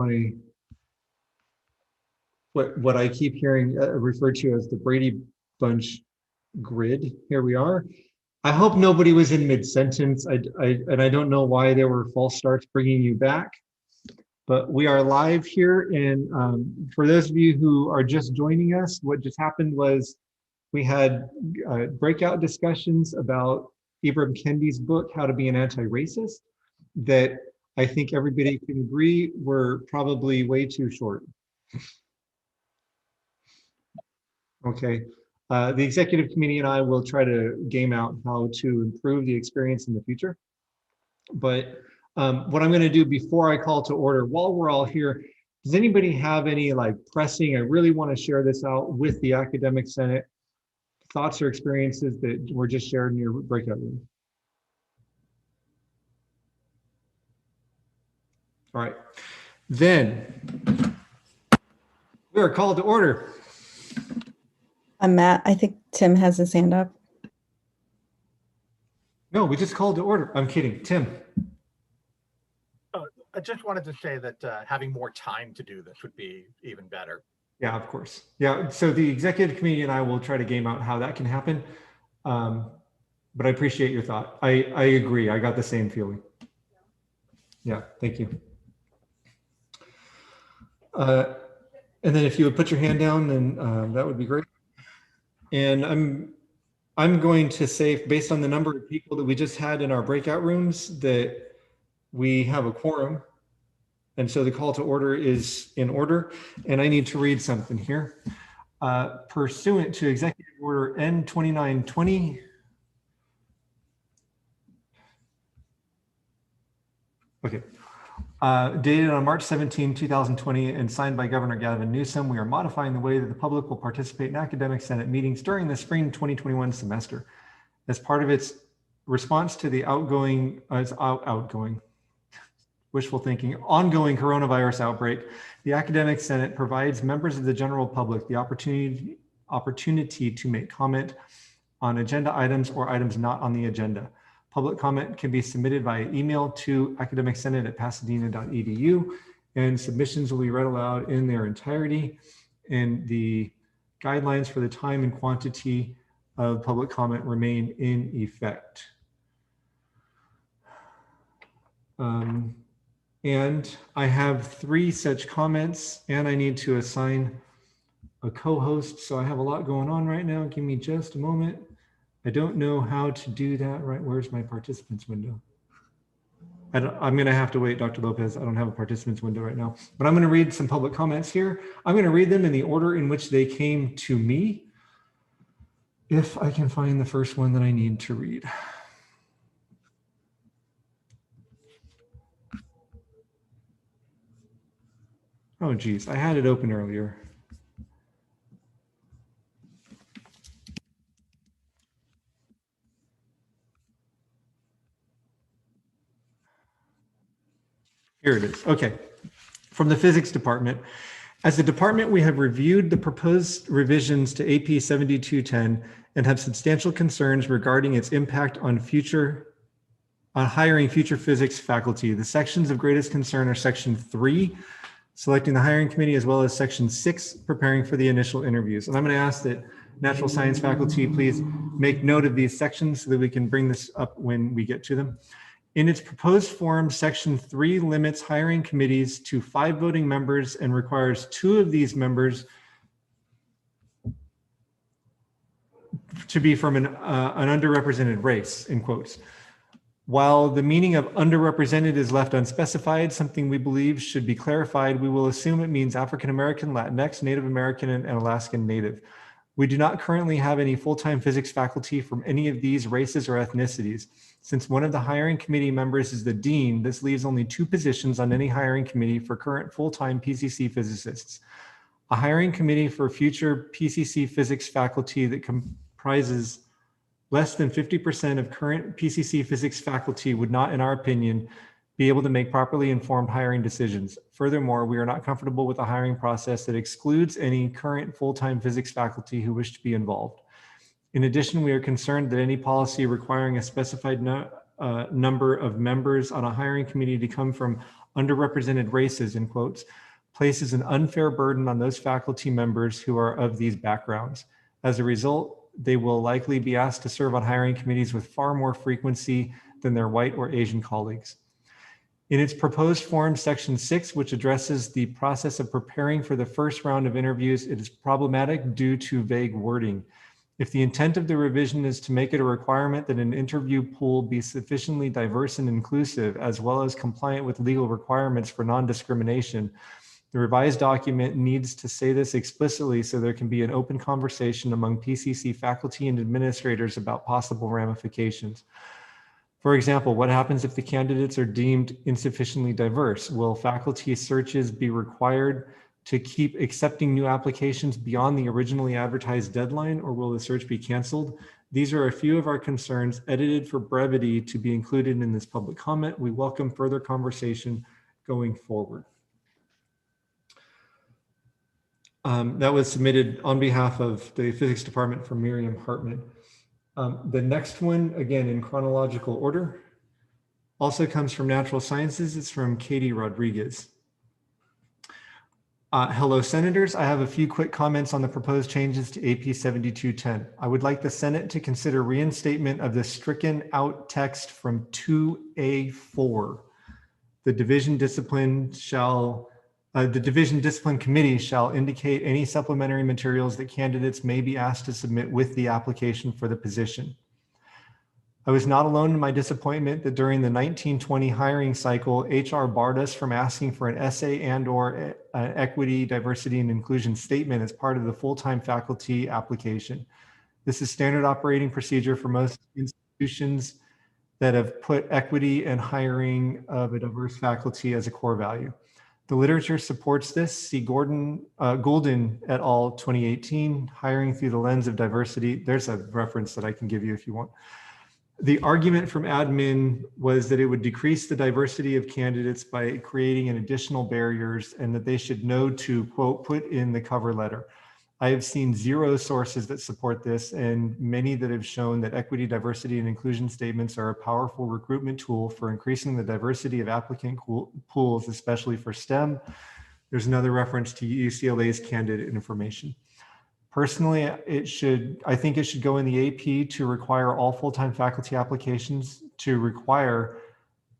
my what I keep hearing referred to as the Brady Bunch grid. Here we are. I hope nobody was in mid-sentence. And I don't know why there were false starts bringing you back, but we are live here. And for those of you who are just joining us, what just happened was we had breakout discussions about Ibram Kendi's book, How to Be an Anti-Racist, that I think everybody can agree were probably way too short. Okay, the executive committee and I will try to game out how to improve the experience in the future. But what I'm going to do before I call to order, while we're all here, does anybody have any like pressing, I really want to share this out with the academic senate, thoughts or experiences that were just shared in your breakout room? All right, then we are called to order. I'm Matt. I think Tim has his hand up. No, we just called to order. I'm kidding. Tim. Oh, I just wanted to say that having more time to do this would be even better. Yeah, of course. Yeah, so the executive committee and I will try to game out how that can happen. But I appreciate your thought. I agree. I got the same feeling. Yeah, thank you. And then if you would put your hand down, then that would be great. And I'm going to say, based on the number of people that we just had in our breakout rooms, that we have a quorum. And so the call to order is in order. And I need to read something here. Pursuant to Executive Order N2920, okay. Dated on March 17, 2020, and signed by Governor Gavin Newsom, we are modifying the way that the public will participate in academic senate meetings during the spring 2021 semester. As part of its response to the wishful thinking, ongoing coronavirus outbreak, the academic senate provides members of the general public the opportunity to make comment on agenda items or items not on the agenda. Public comment can be submitted via email to academicsenate@pasadena.edu, and submissions will be read aloud in their entirety. And the guidelines for the time and quantity of public comment remain in effect. And I have 3 such comments, and I need to assign a co-host. So I have a lot going on right now. Give me just a moment. I don't know how to do that. Right, where's my participants window? I'm going to have to wait, Dr. Lopez. I don't have a participants window right now, but I'm going to read some public comments here. I'm going to read them in the order in which they came to me, if I can find the first one that I need to read. Oh, geez, I had it open earlier. Here it is. Okay. From the physics department. As a department, we have reviewed the proposed revisions to AP 7210 and have substantial concerns regarding its impact on hiring future physics faculty. The sections of greatest concern are section 3, selecting the hiring committee, as well as section 6, preparing for the initial interviews. And I'm going to ask that natural science faculty please make note of these sections so that we can bring this up when we get to them. In its proposed form, section 3 limits hiring committees to 5 voting members and requires 2 of these members to be from an underrepresented race, in quotes. While the meaning of underrepresented is left unspecified, something we believe should be clarified, we will assume it means African American, Latinx, Native American, and Alaskan Native. We do not currently have any full-time physics faculty from any of these races or ethnicities. Since one of the hiring committee members is the dean, this leaves only 2 positions on any hiring committee for current full-time PCC physicists. A hiring committee for future PCC physics faculty that comprises less than 50% of current PCC physics faculty would not, in our opinion, be able to make properly informed hiring decisions. Furthermore, we are not comfortable with a hiring process that excludes any current full-time physics faculty who wish to be involved. In addition, we are concerned that any policy requiring a specified number of members on a hiring committee to come from underrepresented races, in quotes, places an unfair burden on those faculty members who are of these backgrounds. As a result, they will likely be asked to serve on hiring committees with far more frequency than their white or Asian colleagues. In its proposed form, Section 6, which addresses the process of preparing for the first round of interviews, it is problematic due to vague wording. If the intent of the revision is to make it a requirement that an interview pool be sufficiently diverse and inclusive, as well as compliant with legal requirements for non-discrimination, the revised document needs to say this explicitly so there can be an open conversation among PCC faculty and administrators about possible ramifications. For example, what happens if the candidates are deemed insufficiently diverse? Will faculty searches be required to keep accepting new applications beyond the originally advertised deadline, or will the search be canceled? These are a few of our concerns, edited for brevity to be included in this public comment. We welcome further conversation going forward. That was submitted on behalf of the physics department for Miriam Hartman. The next one, again in chronological order, also comes from natural sciences. It's from Katie Rodriguez. Hello, senators. I have a few quick comments on the proposed changes to AP 7210. I would like the Senate to consider reinstatement of the stricken out text from 2A4. The Division Discipline Committee shall indicate any supplementary materials that candidates may be asked to submit with the application for the position. I was not alone in my disappointment that during the 1920 hiring cycle, HR barred us from asking for an essay and/or an equity, diversity, and inclusion statement as part of the full-time faculty application. This is standard operating procedure for most institutions that have put equity and hiring of a diverse faculty as a core value. The literature supports this. See Golden et al. 2018, hiring through the lens of diversity. There's a reference that I can give you if you want. The argument from admin was that it would decrease the diversity of candidates by creating an additional barriers and that they should know to, quote, put in the cover letter. I have seen zero sources that support this and many that have shown that equity, diversity, and inclusion statements are a powerful recruitment tool for increasing the diversity of applicant pools, especially for STEM. There's another reference to UCLA's candidate information. Personally, I think it should go in the AP to require all full-time faculty applications to require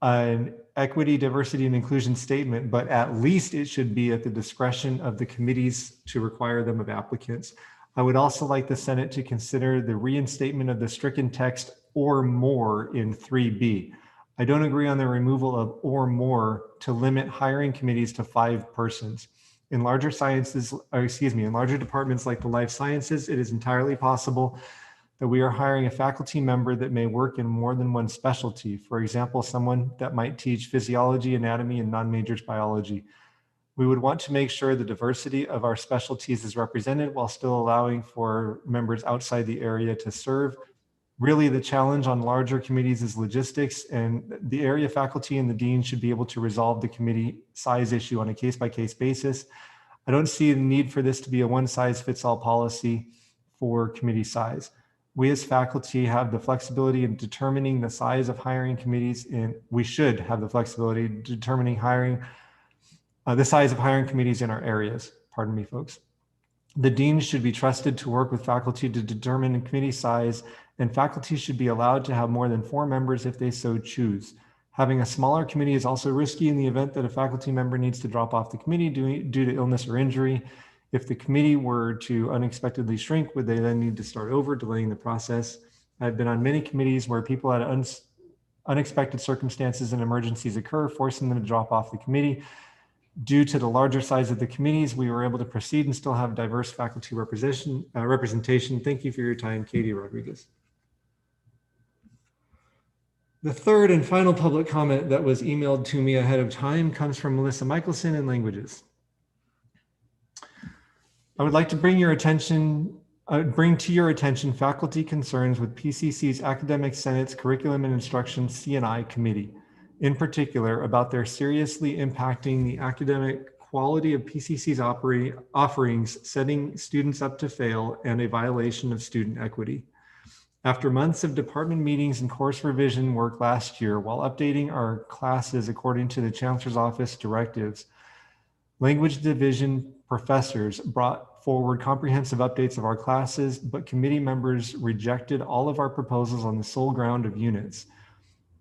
an equity, diversity, and inclusion statement, but at least it should be at the discretion of the committees to require them of applicants. I would also like the Senate to consider the reinstatement of the stricken text or more in 3B. I don't agree on the removal of or more to limit hiring committees to 5 persons. In larger in larger departments like the life sciences, it is entirely possible that we are hiring a faculty member that may work in more than one specialty. For example, someone that might teach physiology, anatomy, and non-majors biology. We would want to make sure the diversity of our specialties is represented while still allowing for members outside the area to serve. Really, the challenge on larger committees is logistics, and the area faculty and the dean should be able to resolve the committee size issue on a case-by-case basis. I don't see the need for this to be a one-size-fits-all policy for committee size. We as faculty have the flexibility in determining the size of hiring committees, and we should have the flexibility in determining the size of hiring committees in our areas. Pardon me, folks. The dean should be trusted to work with faculty to determine committee size, and faculty should be allowed to have more than 4 members if they so choose. Having a smaller committee is also risky in the event that a faculty member needs to drop off the committee due to illness or injury. If the committee were to unexpectedly shrink, would they then need to start over, delaying the process? I've been on many committees where people had unexpected circumstances and emergencies occur, forcing them to drop off the committee. Due to the larger size of the committees, we were able to proceed and still have diverse faculty representation. Thank you for your time, Katie Rodriguez. The third and final public comment that was emailed to me ahead of time comes from Melissa Michelson in Languages. I would like to bring to your attention faculty concerns with PCC's Academic Senate's Curriculum and Instruction C&I Committee, in particular about their seriously impacting the academic quality of PCC's offerings, setting students up to fail, and a violation of student equity. After months of department meetings and course revision work last year, while updating our classes according to the Chancellor's Office directives, Language Division professors brought forward comprehensive updates of our classes, but committee members rejected all of our proposals on the sole ground of units.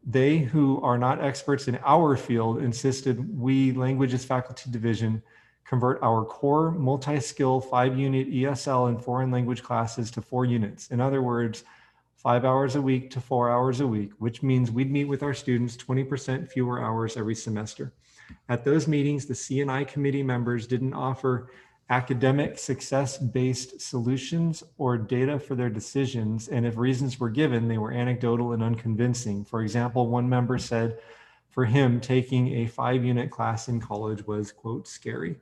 They, who are not experts in our field, insisted we, Languages Faculty Division, convert our core multi-skill 5-unit ESL and foreign language classes to 4 units. In other words, 5 hours a week to 4 hours a week, which means we'd meet with our students 20% fewer hours every semester. At those meetings, the C&I committee members didn't offer academic success-based solutions or data for their decisions, and if reasons were given, they were anecdotal and unconvincing. For example, one member said for him, taking a 5-unit class in college was, quote, scary.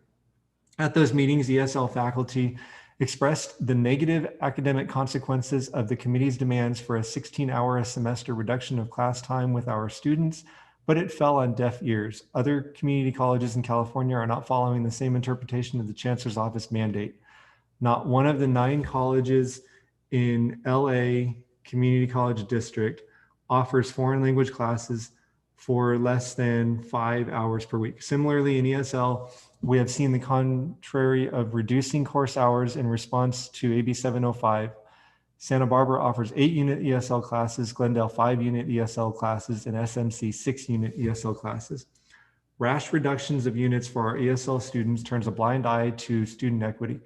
At those meetings, ESL faculty expressed the negative academic consequences of the committee's demands for a 16-hour a semester reduction of class time with our students, but it fell on deaf ears. Other community colleges in California are not following the same interpretation of the Chancellor's Office mandate. Not one of the 9 colleges in LA Community College District offers foreign language classes for less than 5 hours per week. Similarly, in ESL, we have seen the contrary of reducing course hours in response to AB 705. Santa Barbara offers 8-unit ESL classes, Glendale 5-unit ESL classes, and SMC 6-unit ESL classes. Rash reductions of units for our ESL students turns a blind eye to student equity.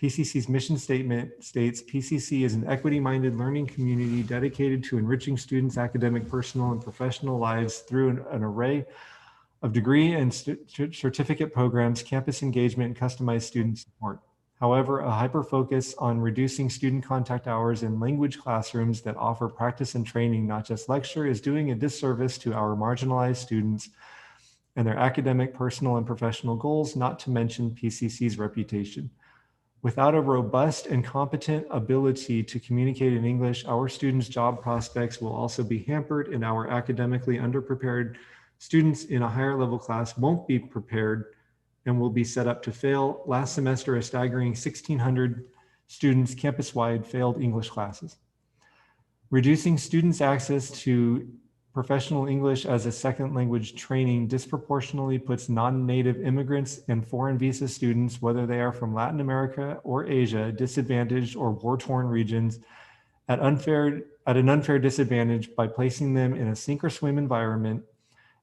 PCC's mission statement states, PCC is an equity-minded learning community dedicated to enriching students' academic, personal, and professional lives through an array of degree and certificate programs, campus engagement, and customized student support. However, a hyper-focus on reducing student contact hours in language classrooms that offer practice and training, not just lecture, is doing a disservice to our marginalized students and their academic, personal, and professional goals, not to mention PCC's reputation. Without a robust and competent ability to communicate in English, our students' job prospects will also be hampered, and our academically underprepared students in a higher level class won't be prepared and will be set up to fail. Last semester, a staggering 1,600 students campus-wide failed English classes. Reducing students' access to professional English as a second language training disproportionately puts non-native immigrants and foreign visa students, whether they are from Latin America or Asia, disadvantaged or war-torn regions, at an unfair disadvantage by placing them in a sink or swim environment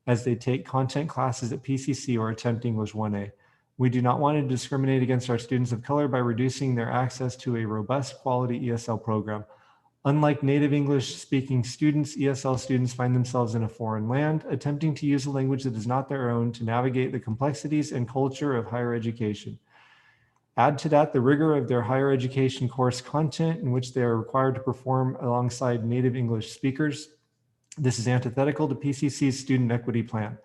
as they take content classes at PCC or attempt English 1A. We do not want to discriminate against our students of color by reducing their access to a robust quality ESL program. Unlike native English speaking students, ESL students find themselves in a foreign land, attempting to use a language that is not their own to navigate the complexities and culture of higher education. Add to that the rigor of their higher education course content in which they are required to perform alongside native English speakers. This is antithetical to PCC's student equity plan.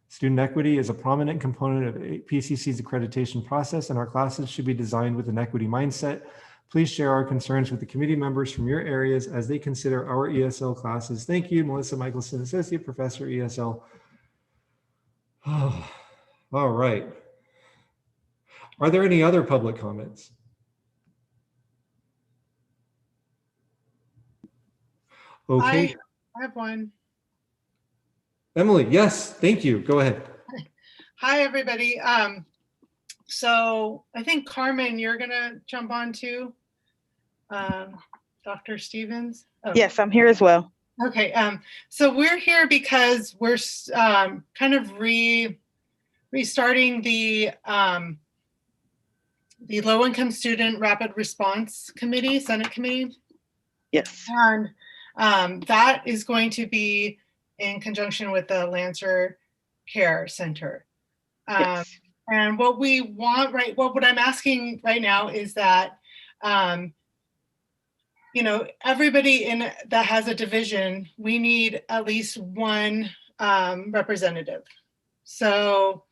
Student equity is a prominent component of PCC's accreditation process, and our classes should be designed with an equity mindset. Please share our concerns with the committee members from your areas as they consider our ESL classes. Thank you, Melissa Michelson, Associate Professor, ESL. Oh, all right. Are there any other public comments? Okay. I have one. Emily, yes, thank you. Go ahead. Hi, everybody. So I think Carmen, you're gonna jump on too. Dr. Stevens. Oh. Yes, I'm here as well. Okay. So we're here because we're kind of restarting the Low-Income Student Rapid Response Committee, Senate Committee. Yes. And that is going to be in conjunction with the Lancer Care Center. Yes. And what we want, what I'm asking right now is that, you know, everybody that has a division, we need at least one representative. So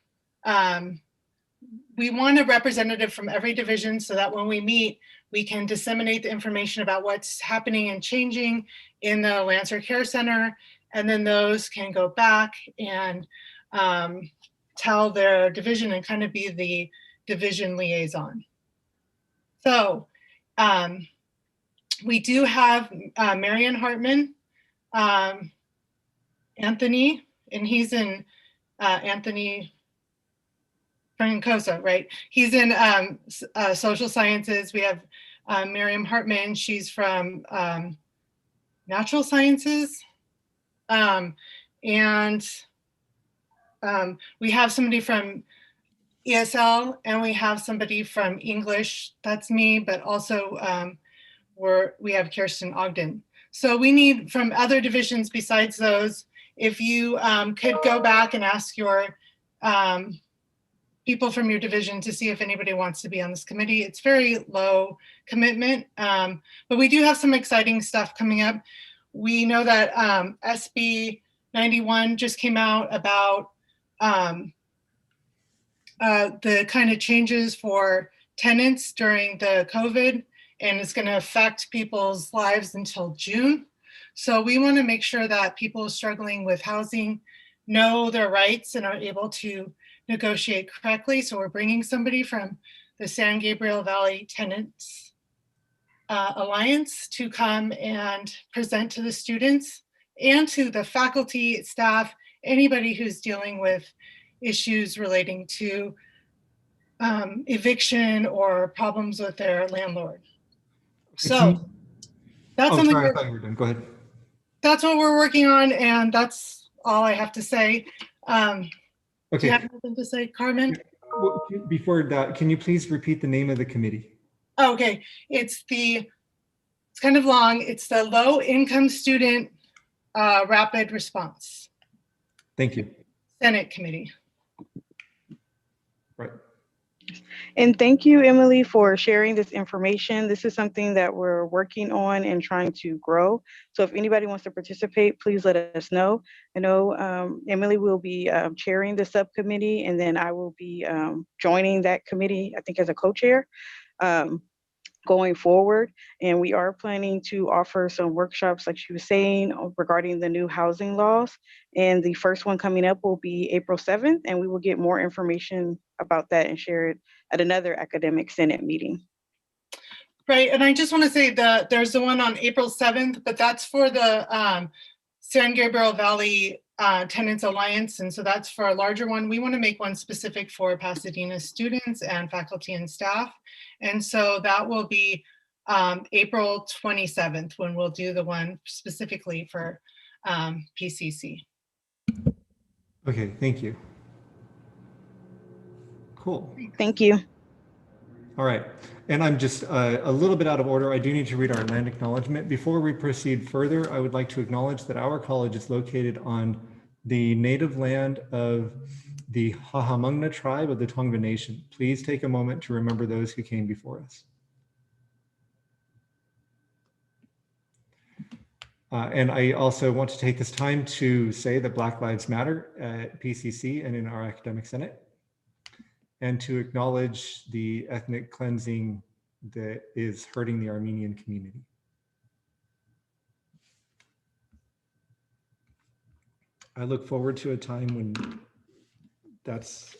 we want a representative from every division so that when we meet, we can disseminate the information about what's happening and changing in the Lancer Care Center. And then those can go back and tell their division and kind of be the division liaison. So We do have Marion Hartman, Anthony, and he's in Anthony Francosa, right? He's in social sciences. We have Miriam Hartman. She's from natural sciences. And we have somebody from ESL, and we have somebody from English. That's me, but also we have Kirsten Ogden. So we need from other divisions besides those, if you could go back and ask your people from your division to see if anybody wants to be on this committee. It's very low commitment, but we do have some exciting stuff coming up. We know that SB 91 just came out about the kind of changes for tenants during the COVID, and it's going to affect people's lives until June. So we want to make sure that people struggling with housing know their rights and are able to negotiate correctly. So we're bringing somebody from the San Gabriel Valley Tenants Alliance to come and present to the students and to the faculty, staff, anybody who's dealing with issues relating to eviction or problems with their landlord. So that's Oh, something sorry, I thought you were done. Go ahead. that's what we're working on, and that's all I have to say. Do Okay. you have anything to say, Carmen? Before that, can you please repeat the name of the committee? Oh, okay, it's kind of long. It's the Low Income Student Rapid Response Thank you. Senate Committee. Right. And thank you, Emily, for sharing this information. This is something that we're working on and trying to grow. So if anybody wants to participate, please let us know. I know Emily will be chairing the subcommittee, and then I will be joining that committee, I think as a co-chair, going forward. And we are planning to offer some workshops, like she was saying, regarding the new housing laws. And the first one coming up will be April 7th, and we will get more information about that and share it at another academic senate meeting. Right, and I just want to say that there's the one on April 7th, but that's for the San Gabriel Valley Tenants Alliance, and so that's for a larger one. We want to make one specific for Pasadena students and faculty and staff, and so that will be April 27th when we'll do the one specifically for PCC. Okay, thank you. Cool. Thank you. All right, and I'm just a little bit out of order. I do need to read our land acknowledgement. Before we proceed further, I would like to acknowledge that our college is located on the native land of the Hahamungna tribe of the Tongva Nation. Please take a moment to remember those who came before us. And I also want to take this time to say that Black Lives Matter at PCC and in our academic senate, and to acknowledge the ethnic cleansing that is hurting the Armenian community. I look forward to a time when that's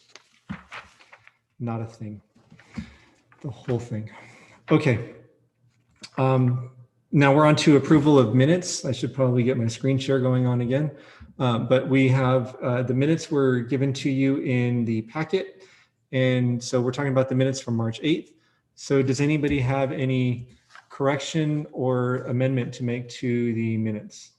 not a thing, the whole thing. Okay. Now we're on to approval of minutes. I should probably get my screen share going on again. But we have the minutes were given to you in the packet. And so we're talking about the minutes from March 8th. So does anybody have any correction or amendment to make to the minutes?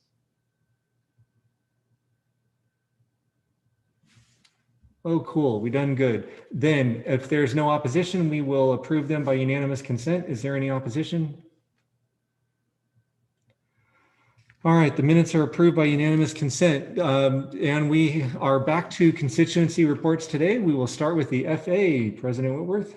Oh, cool. We done good. Then if there's no opposition, we will approve them by unanimous consent. Is there any opposition? All right, the minutes are approved by unanimous consent. And we are back to constituency reports today. We will start with the FA, President Whitworth.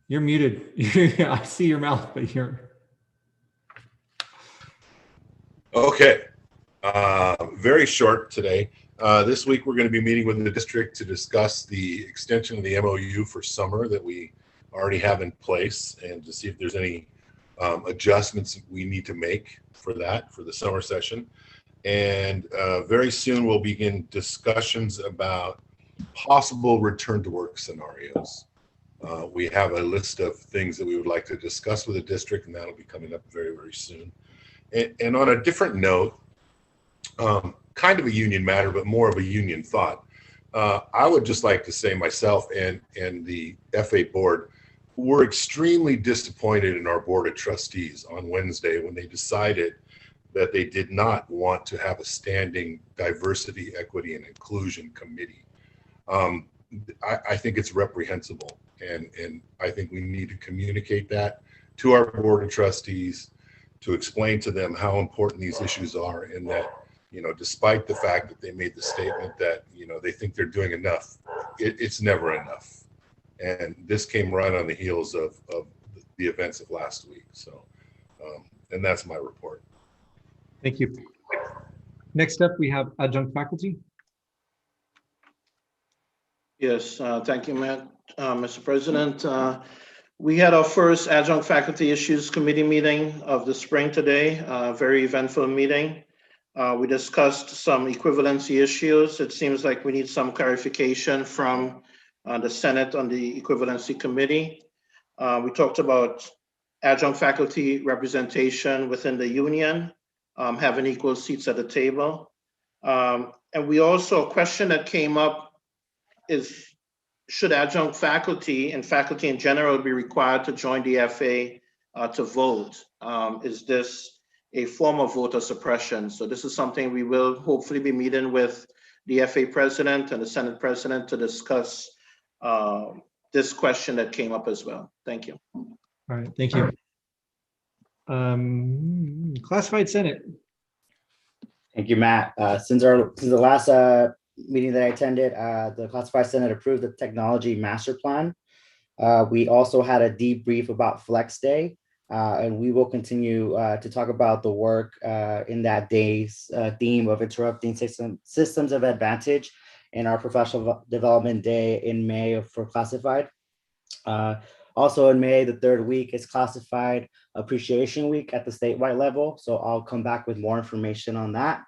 You're muted. I see your mouth, but you're. Okay, very short today. This week we're going to be meeting with the district to discuss the extension of the MOU for summer that we already have in place, and to see if there's any adjustments we need to make for that for the summer session. And very soon we'll begin discussions about possible return to work scenarios. We have a list of things that we would like to discuss with the district, and that'll be coming up very, very soon. And on a different note, kind of a union matter, but more of a union thought, I would just like to say myself and the FA board were extremely disappointed in our board of trustees on Wednesday when they decided that they did not want to have a standing diversity, equity, and inclusion committee. I think it's reprehensible, and I think we need to communicate that to our board of trustees to explain to them how important these issues are, and that, you know, despite the fact that they made the statement that, you know, they think they're doing enough, it's never enough. And this came right on the heels of the events of last week. So, and that's my report. Thank you. Next up, we have adjunct faculty. Yes, thank you, Matt. Mr. President, we had our first Adjunct Faculty Issues Committee meeting of the spring today, a very eventful meeting. We discussed some equivalency issues. It seems like we need some clarification from the Senate on the equivalency committee. We talked about adjunct faculty representation within the union, having equal seats at the table. And we also, a question that came up is, should adjunct faculty and faculty in general be required to join the FA to vote? Is this a form of voter suppression? So this is something we will hopefully be meeting with the FA president and the Senate president to discuss this question that came up as well. Thank you. All right, thank you. Classified Senate. Thank you, Matt. Since the last meeting that I attended, the Classified Senate approved the technology master plan. We also had a debrief about Flex Day, and we will continue to talk about the work in that day's theme of interrupting systems of advantage in our professional development day in May for classified. Also in May, the third week is Classified Appreciation Week at the statewide level. So I'll come back with more information on that.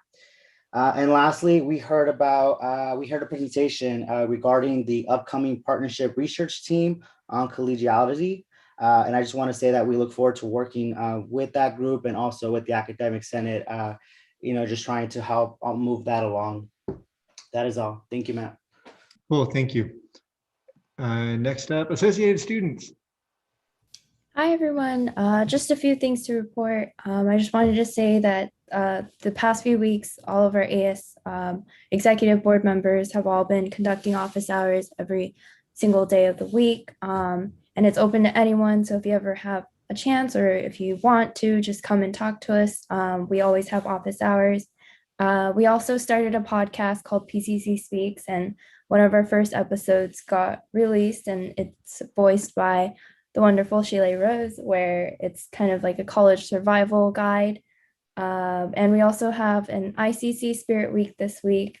And lastly, we heard a presentation regarding the upcoming partnership research team on collegiality. And I just want to say that we look forward to working with that group and also with the Academic Senate, just trying to help move that along. That is all. Thank you, Matt. Cool, thank you. Next up, Associated Students. Hi, everyone. Just a few things to report. I just wanted to say that the past few weeks, all of our AS executive board members have all been conducting office hours every single day of the week. And it's open to anyone. So if you ever have a chance or if you want to, just come and talk to us. We always have office hours. We also started a podcast called PCC Speaks, and one of our first episodes got released, and it's voiced by the wonderful Sheila Rose, where it's kind of like a college survival guide. And we also have an ICC Spirit Week this week,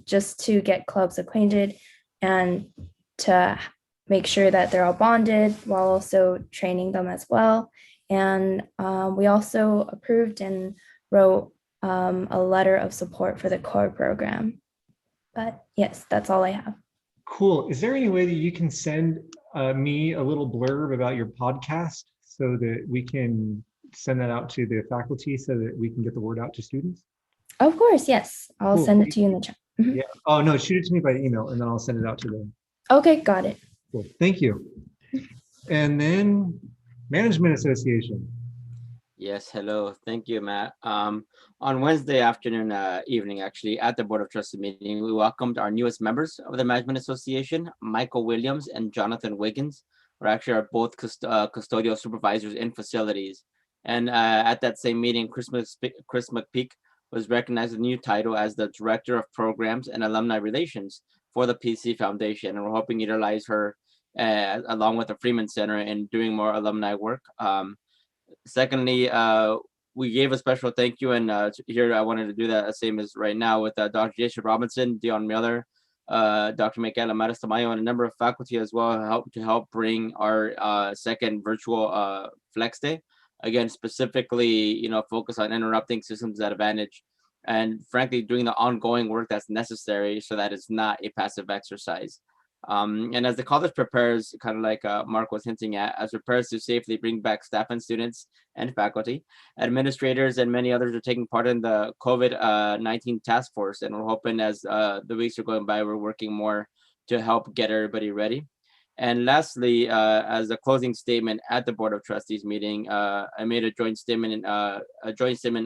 just to get clubs acquainted and to make sure that they're all bonded while also training them as well. And we also approved and wrote a letter of support for the core program. But yes, that's all I have. Cool. Is there any way that you can send me a little blurb about your podcast so that we can send that out to the faculty so that we can get the word out to students? Of course, yes. I'll Cool. send it to you in the chat. Mhm. Yeah. Oh, no, shoot it to me by email and then I'll send it out to them. Okay, got it. Cool. Thank you. And then Management Association. Yes, hello. Thank you, Matt. On Wednesday afternoon, evening, actually, at the Board of Trustees meeting, we welcomed our newest members of the Management Association, Michael Williams and Jonathan Wiggins, who actually are both custodial supervisors in facilities. And at that same meeting, Chris McPeak was recognized with a new title as the Director of Programs and Alumni Relations for the PC Foundation. And we're hoping to utilize her along with the Freeman Center in doing more alumni work. Secondly, we gave a special thank you, and here I wanted to do that same as right now with Dr. Jason Robinson, Dion Miller, Dr. Michaela Maris Tamayo, and a number of faculty as well to help bring our second virtual Flex Day. Again, specifically, focus on interrupting systems at advantage. and frankly, doing the ongoing work that's necessary so that it's not a passive exercise. And as the college prepares, kind of like Mark was hinting at, as prepares to safely bring back staff and students and faculty, administrators and many others are taking part in the COVID-19 task force. And we're hoping as the weeks are going by, we're working more to help get everybody ready. And lastly, as a closing statement at the Board of Trustees meeting, I made a joint statement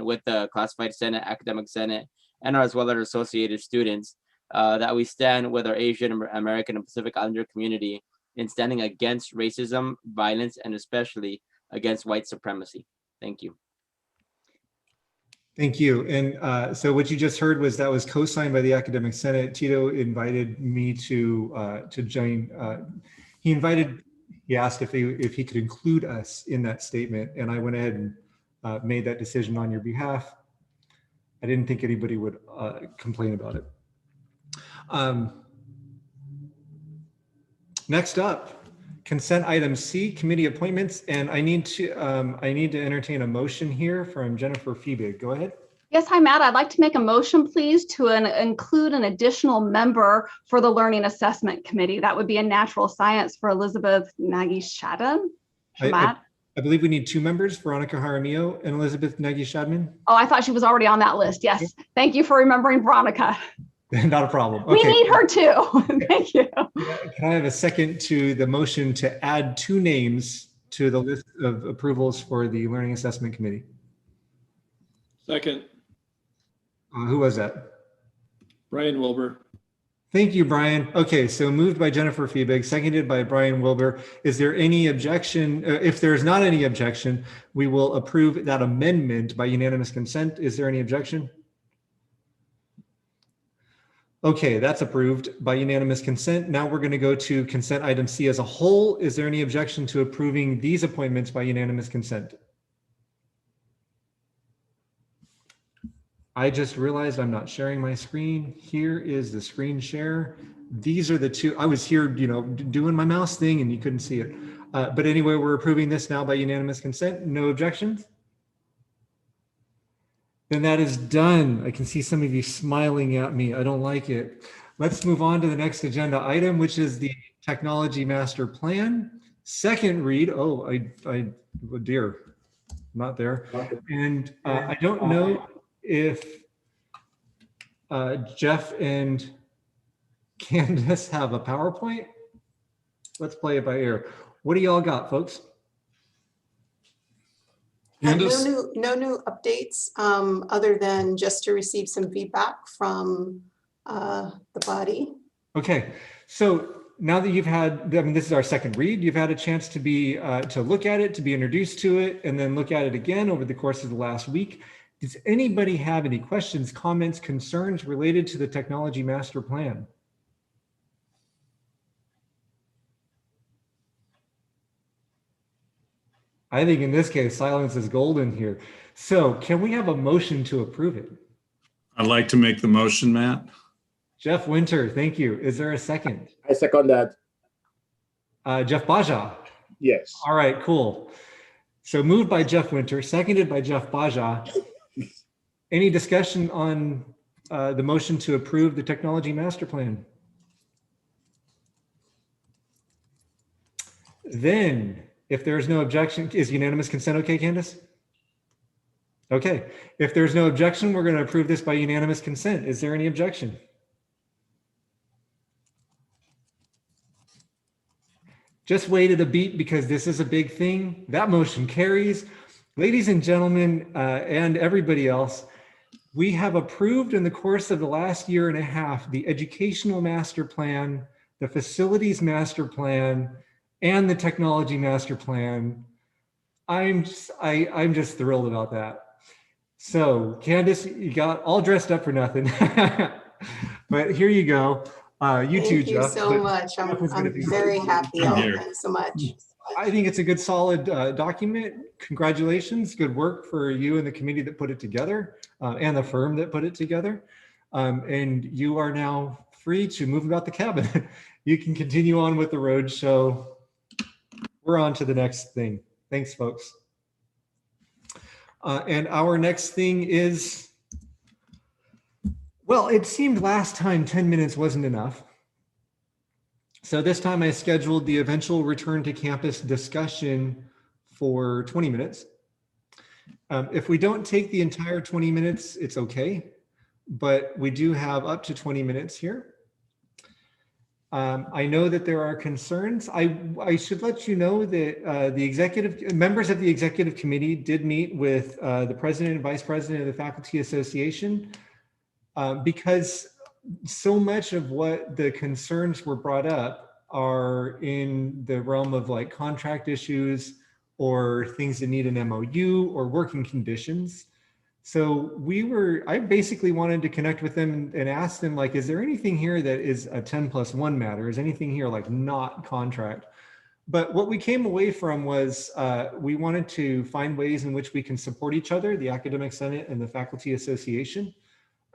with the Classified Senate, Academic Senate, and as well as associated students that we stand with our Asian American and Pacific Islander community in standing against racism, violence, and especially against white supremacy. Thank you. Thank you. And so what you just heard was that was co-signed by the Academic Senate. Tito invited me to join. He asked if he could include us in that statement, and I went ahead and made that decision on your behalf. I didn't think anybody would complain about it. Next up, consent item C, committee appointments, and I need to entertain a motion here from Jennifer Fiebig. Go ahead. Yes, hi, Matt. I'd like to make a motion, please, to include an additional member for the Learning Assessment Committee. That would be in Natural Science for Elizabeth Nagy-Shadman. I believe we need two members, Veronica Jaramillo and Elizabeth Nagy-Shadman. Oh, I thought she was already on that list. Yes. Thank you for remembering Veronica. Not a problem. Okay. We need her too. Thank you. Can I have a second to the motion to add two names to the list of approvals for the Learning Assessment Committee? Second. Who was that? Brian Wilbur. Thank you, Brian. Okay, so moved by Jennifer Fiebig, seconded by Brian Wilbur. Is there any objection? If there's not any objection, we will approve that amendment by unanimous consent. Is there any objection? Okay, that's approved by unanimous consent. Now we're going to go to consent item C as a whole. Is there any objection to approving these appointments by unanimous consent? I just realized I'm not sharing my screen. Here is the screen share. These are the two. I was here, doing my mouse thing and you couldn't see it. But anyway, we're approving this now by unanimous consent. No objections? Then that is done. I can see some of you smiling at me. I don't like it. Let's move on to the next agenda item, which is the Technology Master Plan. Second read. Oh, oh dear, not there. And I don't know if Jeff and Candace have a PowerPoint. Let's play it by ear. What do y'all got, folks? No new updates other than just to receive some feedback from the body. Okay, so now that you've had, this is our second read, you've had a chance to to look at it, to be introduced to it, and then look at it again over the course of the last week. Does anybody have any questions, comments, concerns related to the Technology Master Plan? I think in this case, silence is golden here. So can we have a motion to approve it? I'd like to make the motion, Matt. Jeff Winter, thank you. Is there a second? I second that. Jeff Baja? Yes. All right, cool. So moved by Jeff Winter, seconded by Jeff Baja. Any discussion on the motion to approve the Technology Master Plan? Then, if there's no objection, is unanimous consent okay, Candace? Okay, if there's no objection, we're going to approve this by unanimous consent. Is there any objection? Just waited a beat because this is a big thing. That motion carries. Ladies and gentlemen, and everybody else, we have approved in the course of the last year and a half the Educational Master Plan, the Facilities Master Plan, and the Technology Master Plan. I'm just thrilled about that. So Candace, you got all dressed up for nothing, but here you go. You too, Jeff. Thank you so much. I'm very happy. Thanks so much. I think it's a good, solid document. Congratulations. Good work for you and the committee that put it together and the firm that put it together. And you are now free to move about the cabinet. You can continue on with the road show. We're on to the next thing. Thanks, folks. And our next thing is Well, it seemed last time 10 minutes wasn't enough. So this time I scheduled the eventual return to campus discussion for 20 minutes. If we don't take the entire 20 minutes, it's okay, but we do have up to 20 minutes here. I know that there are concerns. I should let you know that the members of the executive committee did meet with the president and vice president of the Faculty Association because so much of what the concerns were brought up are in the realm of like contract issues or things that need an MOU or working conditions. So I basically wanted to connect with them and ask them, like, is there anything here that is a 10+1 matter? Is anything here like not contract? But what we came away from was we wanted to find ways in which we can support each other, the Academic Senate and the Faculty Association.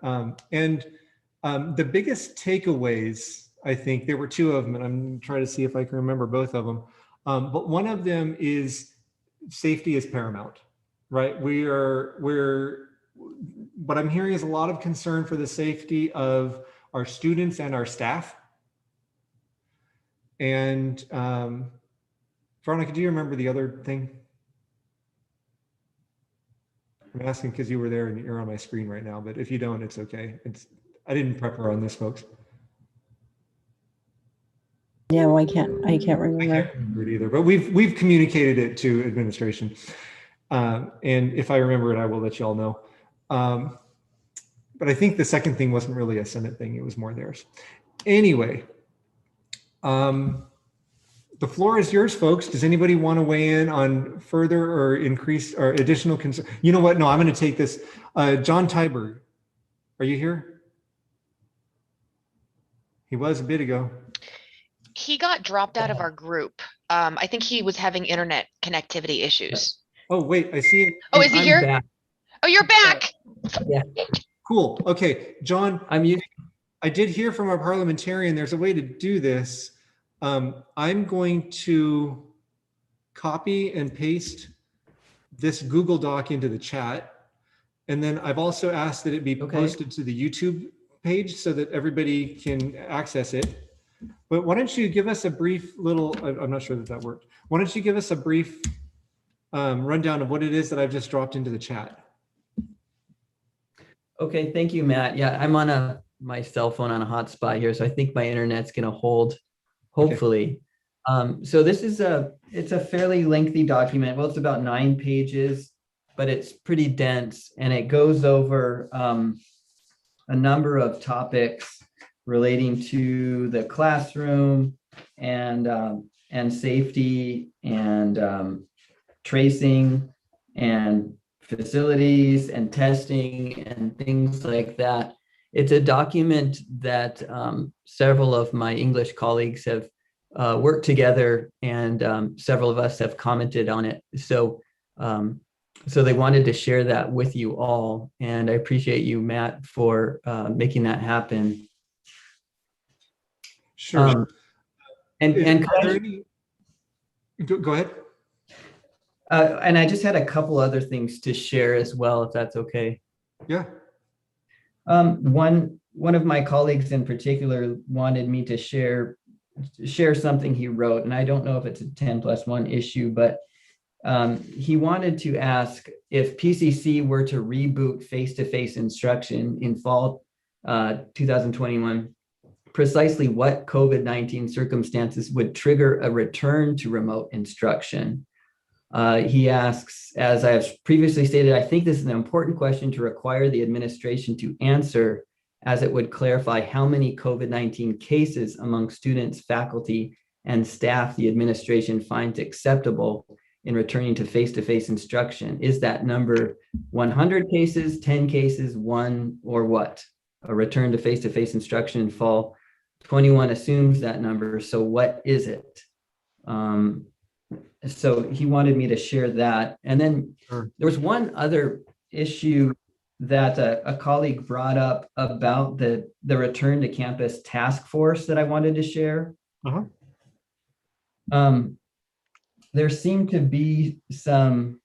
The biggest takeaways, I think, there were two of them, and I'm trying to see if I can remember both of them. But one of them is safety is paramount, right? What I'm hearing is a lot of concern for the safety of our students and our staff. And Veronica, do you remember the other thing? I'm asking because you were there and you're on my screen right now, but if you don't, it's okay. I didn't prep her on this, folks. No, I can't remember. I can't remember it either, but we've communicated it to administration. And if I remember it, I will let you all know. But I think the second thing wasn't really a Senate thing. It was more theirs. Anyway, the floor is yours, folks. Does anybody want to weigh in on further or increased or additional concern? You know what? No, I'm going to take this. John Tyberg, are you here? He was a bit ago. He got dropped out of our group. I think he was having internet connectivity issues. Oh, wait, I see him. Oh, is he here? Back. Oh, you're back. Yeah. Cool. Okay, John, I did hear from our parliamentarian, there's a way to do this. I'm going to copy and paste this Google Doc into the chat. And then I've also asked that it be posted to the YouTube page so that everybody can access it. But why don't you give us a brief little, I'm not sure that worked. Why don't you give us a brief rundown of what it is that I've just dropped into the chat? Okay, thank you, Matt. Yeah, I'm on my cell phone on a hotspot here, so I think my internet's gonna hold, hopefully. Okay. So this is it's a fairly lengthy document. Well, it's about 9 pages, but it's pretty dense, and it goes over a number of topics relating to the classroom and safety and tracing and facilities and testing and things like that. It's a document that several of my English colleagues have worked together, and several of us have commented on it. So they wanted to share that with you all, and I appreciate you, Matt, for making that happen. Sure. Go ahead. And I just had a couple other things to share as well, if that's okay. Yeah. One of my colleagues in particular wanted me to share something he wrote, and I don't know if it's a 10+1 issue, but he wanted to ask if PCC were to reboot face-to-face instruction in fall 2021, precisely what COVID-19 circumstances would trigger a return to remote instruction. He asks, as I have previously stated, I think this is an important question to require the administration to answer, as it would clarify how many COVID-19 cases among students, faculty, and staff the administration finds acceptable in returning to face-to-face instruction. Is that number 100 cases, 10 cases, 1, or what? A return to face-to-face instruction in fall 21 assumes that number, so what is it? So he wanted me to share that. And then there was one other issue that a colleague brought up about the return to campus task force that I wanted to share. There seemed to be some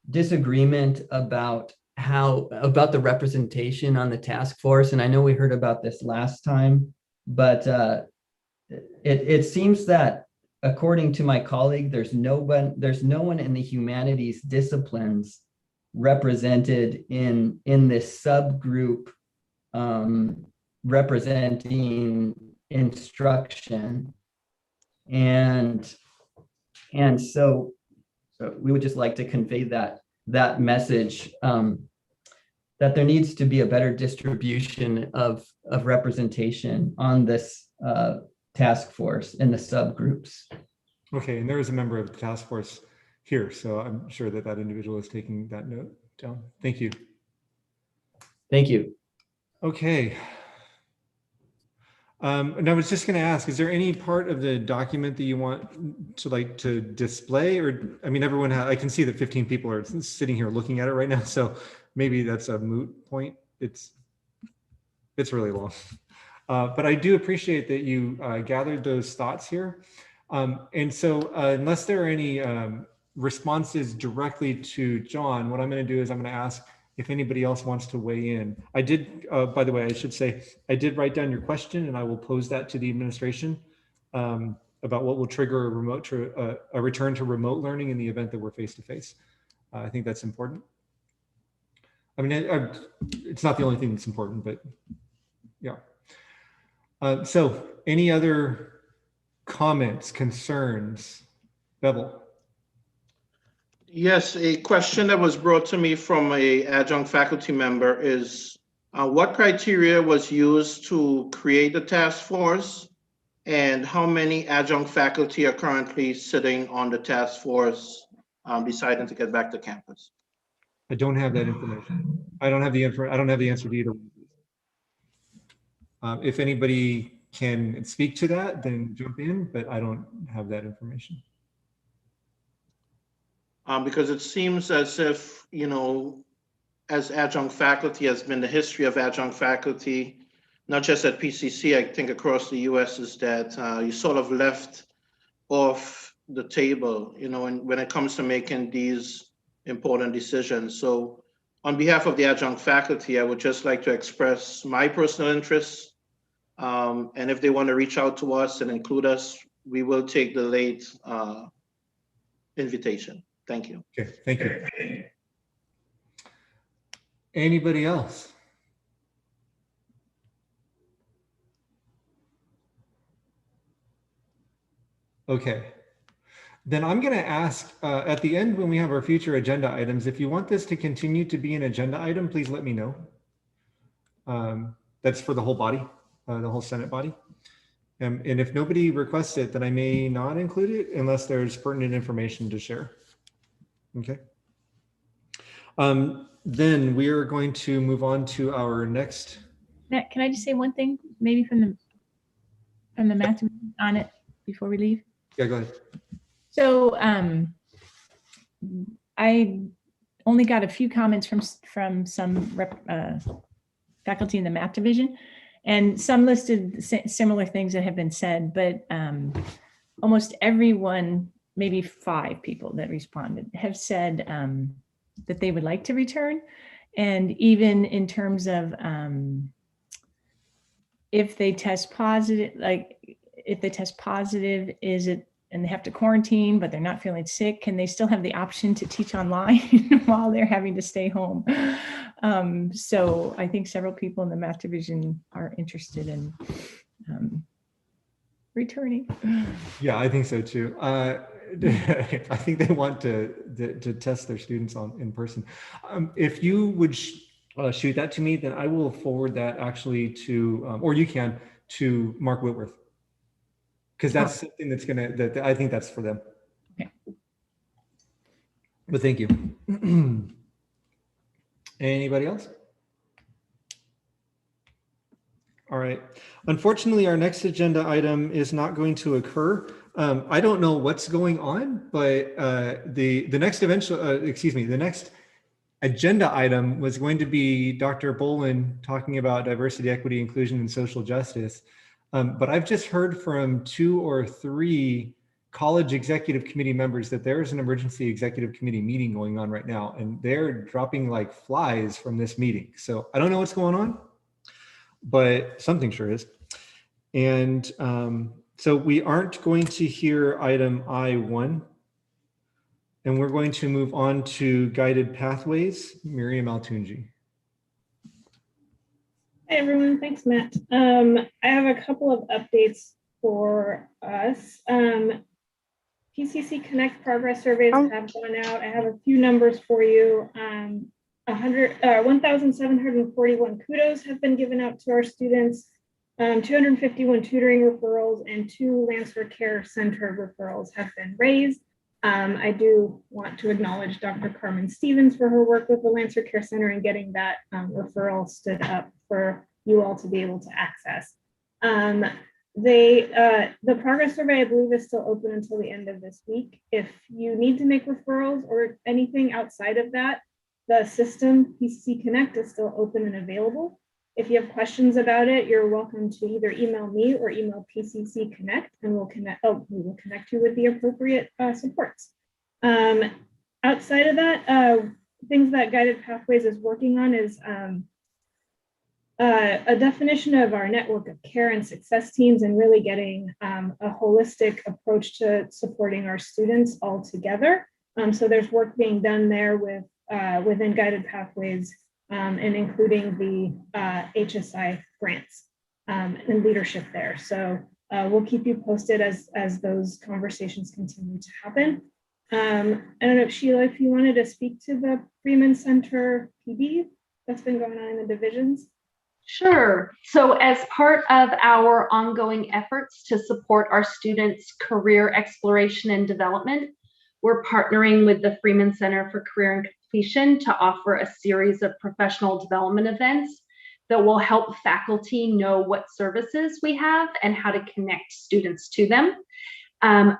disagreement about how about the representation on the task force. And I know we heard about this last time, but it seems that according to my colleague, there's no one in the humanities disciplines represented in this subgroup representing instruction. And so we would just like to convey that message, that there needs to be a better distribution of representation on this task force in the subgroups. Okay, and there is a member of the task force here, so I'm sure that individual is taking that note down. Thank you. Thank you. Okay. And I was just going to ask, is there any part of the document that you want to display? Or, I mean, everyone I can see that 15 people are sitting here looking at it right now, so maybe that's a moot point. It's really long. But I do appreciate that you gathered those thoughts here. And so unless there are any responses directly to John, what I'm going to do is I'm going to ask if anybody else wants to weigh in. I did, by the way, I should say, I did write down your question and I will pose that to the administration about what will trigger a return to remote learning in the event that we're face-to-face. I think that's important. I mean, it's not the only thing that's important, but yeah. So any other comments, concerns? Bevel? Yes, a question that was brought to me from a adjunct faculty member is what criteria was used to create the task force, and how many adjunct faculty are currently sitting on the task force deciding to get back to campus? I don't have that information. I don't have the answer to either one of these. If anybody can speak to that, then jump in, but I don't have that information. Because it seems as if, as adjunct faculty has been the history of adjunct faculty, not just at PCC, I think across the US, is that you sort of left off the table, when it comes to making these important decisions. So on behalf of the adjunct faculty, I would just like to express my personal interest. And if they want to reach out to us and include us, we will take the late invitation. Thank you. Okay, thank you. Anybody else? Okay. Then I'm going to ask at the end when we have our future agenda items, if you want this to continue to be an agenda item, please let me know. That's for the whole body, the whole Senate body. And if nobody requests it, then I may not include it unless there's pertinent information to share. Okay. Then we are going to move on to our next. Matt, can I just say one thing, maybe from the math on it before we leave? Yeah, go ahead. So I only got a few comments from some faculty in the math division, and some listed similar things that have been said, but almost everyone, maybe 5 people that responded, have said that they would like to return. And even in terms of if they test positive, is it, and they have to quarantine, but they're not feeling sick, can they still have the option to teach online while they're having to stay home? So I think several people in the math division are interested in returning. Yeah, I think so too. I think they want to test their students in person. If you would shoot that to me, then I will forward that actually to, or you can, to Mark Whitworth. Because that's something that's that I think that's for them. Okay. But thank you. Anybody else? All right. Unfortunately, our next agenda item is not going to occur. I don't know what's going on, but the next the next agenda item was going to be Dr. Bolin talking about diversity, equity, inclusion, and social justice. But I've just heard from 2 or 3 college executive committee members that there is an emergency executive committee meeting going on right now, and they're dropping like flies from this meeting. So I don't know what's going on, but something sure is. And so we aren't going to hear item I1, and we're going to move on to guided pathways. Miriam Altunji. Hi, everyone. Thanks, Matt. I have a couple of updates for us. PCC Connect progress surveys have gone out. I have a few numbers for you. 1,741 kudos have been given out to our students, 251 tutoring referrals, and 2 Lancer Care Center referrals have been raised. I do want to acknowledge Dr. Carmen Stevens for her work with the Lancer Care Center and getting that referral stood up for you all to be able to access. The progress survey, I believe, is still open until the end of this week. If you need to make referrals or anything outside of that, the system PCC Connect is still open and available. If you have questions about it, you're welcome to either email me or email PCC Connect, and we will connect you with the appropriate supports. Outside of that, things that Guided Pathways is working on is a definition of our network of care and success teams, and really getting a holistic approach to supporting our students all together. So there's work being done there with within Guided Pathways, and including the HSI grants and leadership there. So we'll keep you posted as those conversations continue to happen. I don't know, Sheila, if you wanted to speak to the Freeman Center PD that's been going on in the divisions. Sure. So as part of our ongoing efforts to support our students' career exploration and development, we're partnering with the Freeman Center for Career and Completion to offer a series of professional development events that will help faculty know what services we have and how to connect students to them.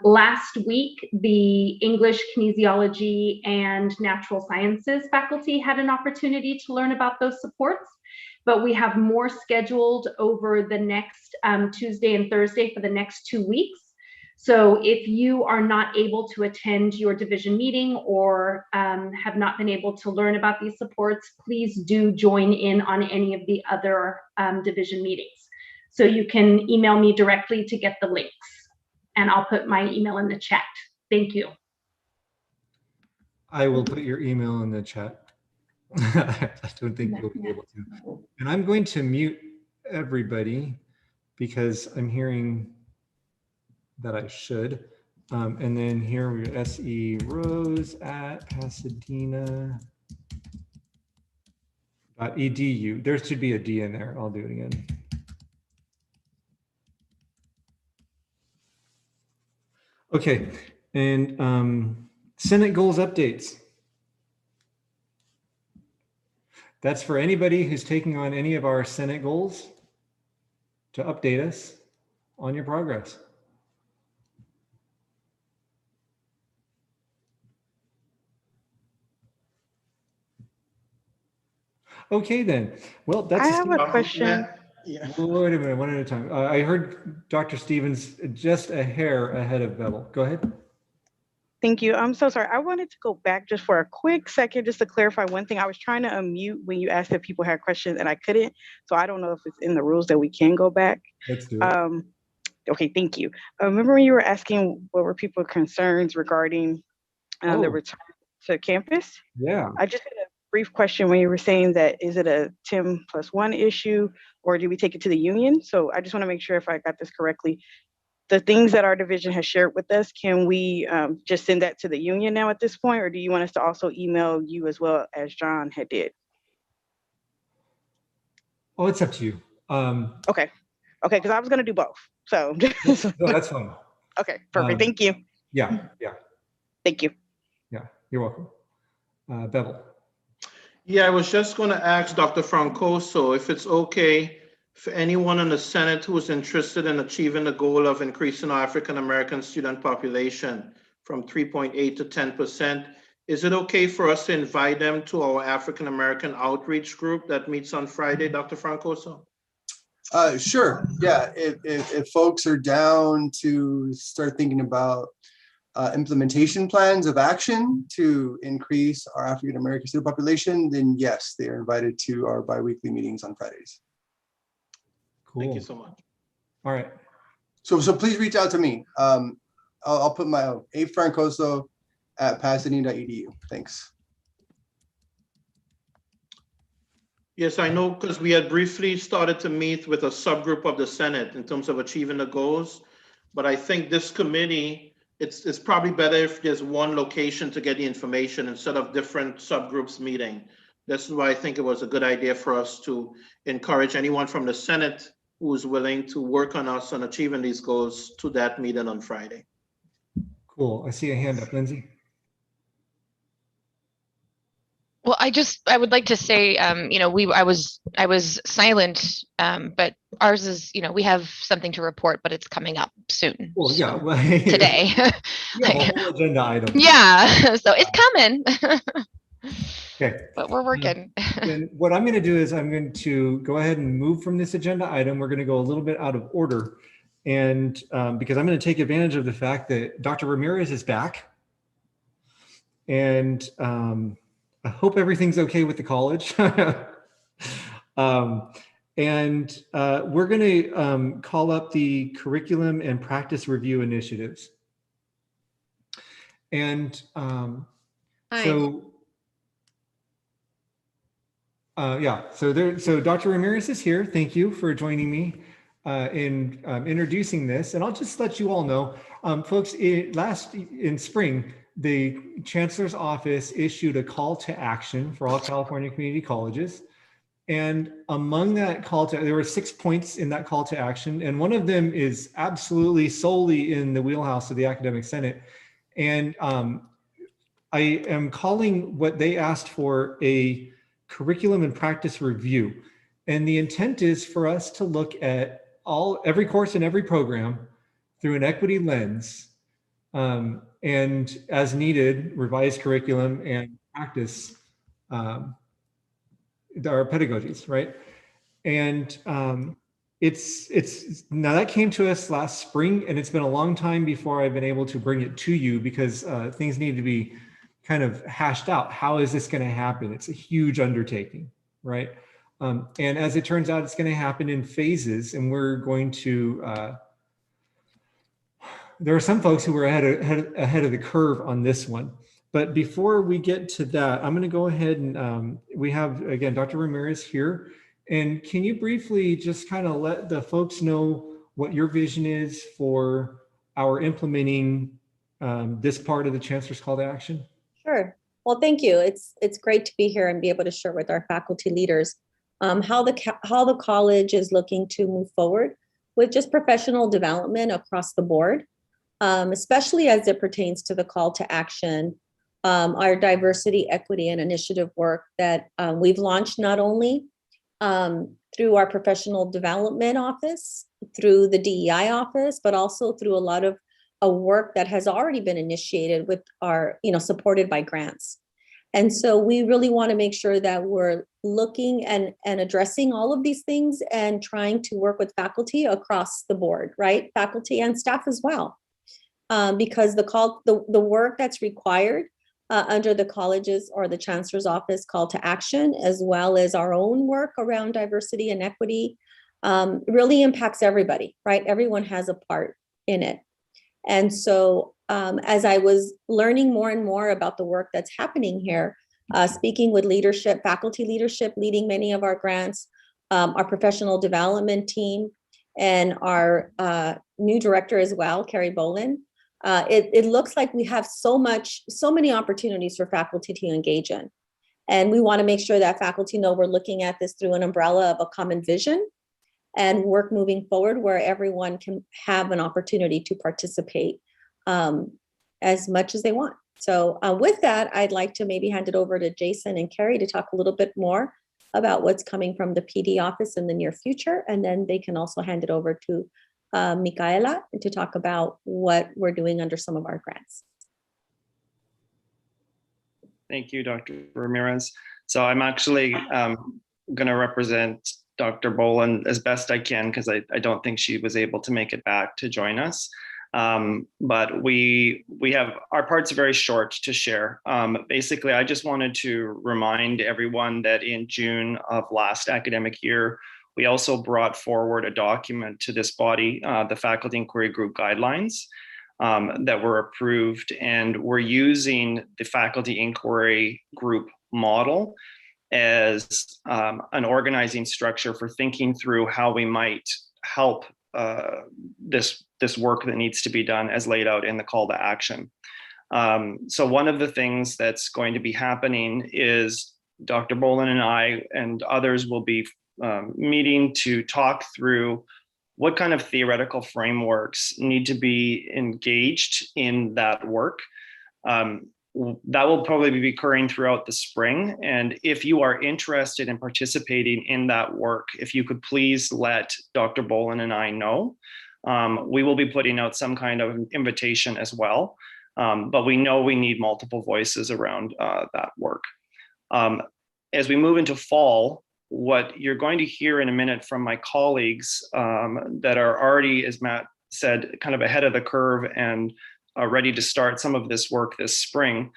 Last week, the English, Kinesiology, and Natural Sciences faculty had an opportunity to learn about those supports, but we have more scheduled over the next Tuesday and Thursday for the next 2 weeks. So if you are not able to attend your division meeting or have not been able to learn about these supports, please do join in on any of the other division meetings. So you can email me directly to get the links, and I'll put my email in the chat. Thank you. I will put your email in the chat. I don't think you'll be able to. And I'm going to mute everybody because I'm hearing that I should. And then here we're SE Rose at Pasadena.edu. There should be a D in there. I'll do it again. Okay, and Senate goals updates. That's for anybody who's taking on any of our Senate goals to update us on your progress. Okay, then. Well, that's. I have a question. Yeah. Wait a minute, one at a time. I heard Dr. Stevens just a hair ahead of Bevel. Go ahead. Thank you. I'm so sorry. I wanted to go back just for a quick second, just to clarify one thing. I was trying to unmute when you asked if people had questions and I couldn't. So I don't know if it's in the rules that we can go back. Let's do it. Okay, thank you. Remember when you were asking what were people's concerns regarding the return to campus? Yeah. I just had a brief question when you were saying that, is it a 10+1 issue or do we take it to the union? So I just want to make sure if I got this correctly. The things that our division has shared with us, can we just send that to the union now at this point, or do you want us to also email you as well as John had did? Oh, it's up to you. Okay, because I was going to do both. So no, that's fine. Okay, perfect. Thank you. Yeah. Thank you. Yeah, you're welcome. Bevel. Yeah, I was just going to ask Dr. Francoso if it's okay for anyone in the Senate who is interested in achieving the goal of increasing our African-American student population from 3.8 to 10%, is it okay for us to invite them to our African-American outreach group that meets on Friday, Dr. Francoso? Sure. Yeah. If folks are down to start thinking about implementation plans of action to increase our African American student population, then yes, they are invited to our biweekly meetings on Fridays. Cool. Thank you so much. All right. So please reach out to me. I'll put my afrancoso@pasadena.edu. Thanks. Yes, I know, because we had briefly started to meet with a subgroup of the Senate in terms of achieving the goals. But I think this committee, it's probably better if there's one location to get the information instead of different subgroups meeting. This is why I think it was a good idea for us to encourage anyone from the Senate who is willing to work on us on achieving these goals to that meeting on Friday. Cool. I see a hand up, Lindsay. Well, I would like to say, you know, I was silent, but ours is, you know, we have something to report, but it's coming up soon. Well, yeah, so, well, today. yeah, a whole agenda item. Yeah, so it's coming. Okay. But we're working. Then what I'm going to do is I'm going to go ahead and move from this agenda item. We're going to go a little bit out of order. And because I'm going to take advantage of the fact that Dr. Ramirez is back. And I hope everything's okay with the college. We're going to call up the curriculum and practice review initiatives. And so Dr. Ramirez is here. Thank you for joining me in introducing this. And I'll just let you all know, folks, in spring, the Chancellor's Office issued a call to action for all California community colleges. And among that there were 6 points in that call to action. And one of them is absolutely solely in the wheelhouse of the Academic Senate. And I am calling what they asked for a curriculum and practice review. And the intent is for us to look at every course and every program through an equity lens, and as needed, revise curriculum and practice our pedagogies, right? And it's now that came to us last spring, and it's been a long time before I've been able to bring it to you because things need to be kind of hashed out. How is this going to happen? It's a huge undertaking, right? And as it turns out, it's going to happen in phases, and we're going to there are some folks who are ahead of the curve on this one. But before we get to that, I'm going to go ahead and we have, again, Dr. Ramirez here. And can you briefly just kind of let the folks know what your vision is for our implementing this part of the Chancellor's Call to Action? Sure. Well, thank you. It's great to be here and be able to share with our faculty leaders how the college is looking to move forward with just professional development across the board. Especially as it pertains to the call to action, our diversity, equity, and initiative work that we've launched not only through our professional development office, through the DEI office, but also through a lot of work that has already been initiated with our, supported by grants. And so we really want to make sure that we're looking and addressing all of these things and trying to work with faculty across the board, right? Faculty and staff as well. Because the work that's required under the colleges or the Chancellor's Office call to action, as well as our own work around diversity and equity, really impacts everybody, right? Everyone has a part in it. And so as I was learning more and more about the work that's happening here, speaking with leadership, faculty leadership, leading many of our grants, our professional development team, and our new director as well, Carrie Boland, it looks like we have so many opportunities for faculty to engage in. And we want to make sure that faculty know we're looking at this through an umbrella of a common vision and work moving forward where everyone can have an opportunity to participate as much as they want. So with that, I'd like to maybe hand it over to Jason and Carrie to talk a little bit more about what's coming from the PD office in the near future. And then they can also hand it over to Micaela to talk about what we're doing under some of our grants. Thank you, Dr. Ramirez. So I'm actually going to represent Dr. Boland as best I can, because I don't think she was able to make it back to join us. But we have, our part's very short to share. Basically, I just wanted to remind everyone that in June of last academic year, we also brought forward a document to this body, the Faculty Inquiry Group Guidelines, that were approved, and we're using the Faculty Inquiry Group model as an organizing structure for thinking through how we might help this work that needs to be done as laid out in the call to action. So one of the things that's going to be happening is Dr. Boland and I and others will be meeting to talk through what kind of theoretical frameworks need to be engaged in that work. That will probably be occurring throughout the spring. And if you are interested in participating in that work, if you could please let Dr. Boland and I know. We will be putting out some kind of invitation as well. But we know we need multiple voices around that work. As we move into fall, what you're going to hear in a minute from my colleagues that are already, as Matt said, kind of ahead of the curve and ready to start some of this work this spring,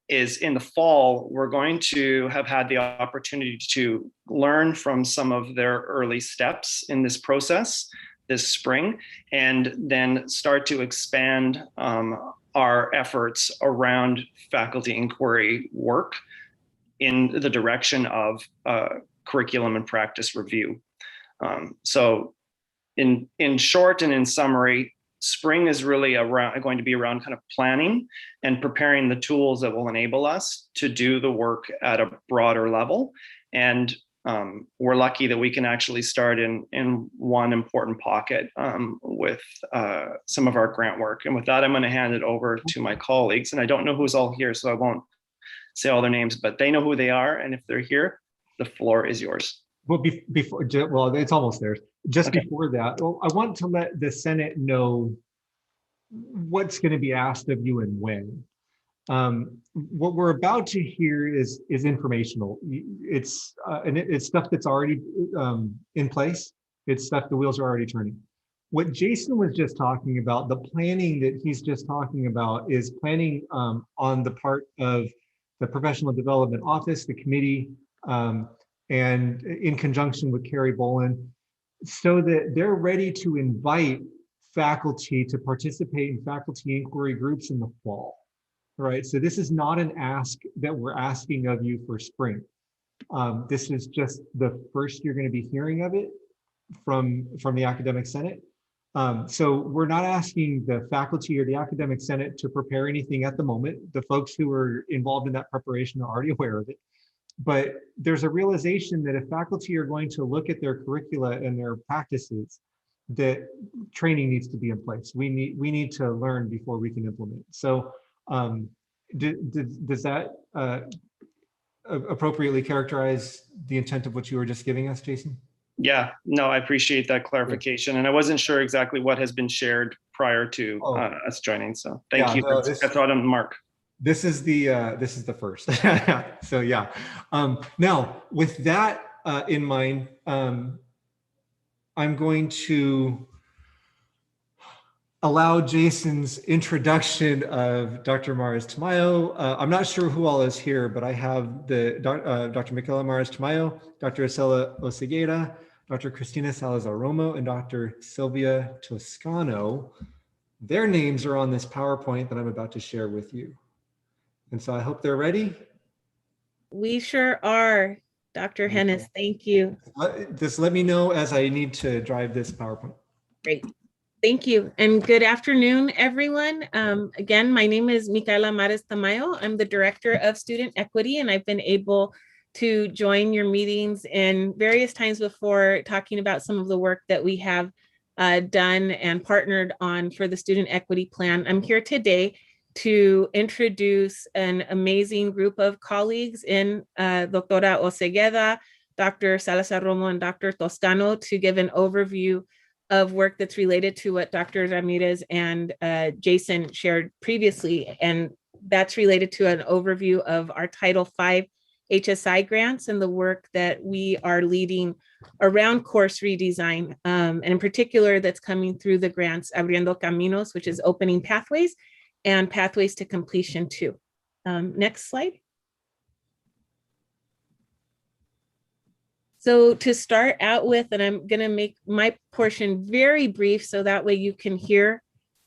is in the fall, we're going to have had the opportunity to learn from some of their early steps in this process this spring, and then start to expand our efforts around faculty inquiry work in the direction of curriculum and practice review. So in short and in summary, spring is really going to be around kind of planning and preparing the tools that will enable us to do the work at a broader level. And we're lucky that we can actually start in one important pocket with some of our grant work. And with that, I'm going to hand it over to my colleagues. And I don't know who's all here, so I won't say all their names, but they know who they are. And if they're here, the floor is yours. Well, well, it's almost there. Just okay. Before that, well, I want to let the Senate know what's going to be asked of you and when. What we're about to hear is informational. It's stuff that's already in place. It's stuff the wheels are already turning. What Jason was just talking about, the planning that he's just talking about, is planning on the part of the Professional Development Office, the committee, and in conjunction with Carrie Boland, so that they're ready to invite faculty to participate in faculty inquiry groups in the fall. Right, so this is not an ask that we're asking of you for spring. This is just the first you're going to be hearing of it from the Academic Senate. So we're not asking the faculty or the Academic Senate to prepare anything at the moment. The folks who are involved in that preparation are already aware of it. But there's a realization that if faculty are going to look at their curricula and their practices, that training needs to be in place. We need to learn before we can implement. So does that appropriately characterize the intent of what you were just giving us, Jason? Yeah, no, I appreciate that clarification. And I wasn't sure exactly what has been shared prior to us joining. So thank you. No, that's on Mark. This is the first. So yeah. Now with that in mind, I'm going to allow Jason's introduction of Dr. Mares-Tamayo. I'm not sure who all is here, but I have Dr. Michaela Mares-Tamayo, Dr. Isela Oseguera, Dr. Cristina Salazar-Romo, and Dr. Sylvia Toscano. Their names are on this PowerPoint that I'm about to share with you. And so I hope they're ready. We sure are, Dr. Hennis, thank you. Just let me know as I need to drive this PowerPoint. Great. Thank you, and good afternoon, everyone. Again, my name is Micaela Mares-Tamayo. I'm the Director of Student Equity, and I've been able to join your meetings in various times before, talking about some of the work that we have done and partnered on for the Student Equity Plan. I'm here today to introduce an amazing group of colleagues in Doctora Oseguera, Dr. Salazar-Romo, and Dr. Toscano to give an overview of work that's related to what Dr. Ramirez and Jason shared previously. And that's related to an overview of our Title V HSI grants and the work that we are leading around course redesign, and in particular that's coming through the grants Abriendo Caminos, which is opening pathways, and Pathways to Completion 2. Next slide. So to start out with, and I'm going to make my portion very brief so that way you can hear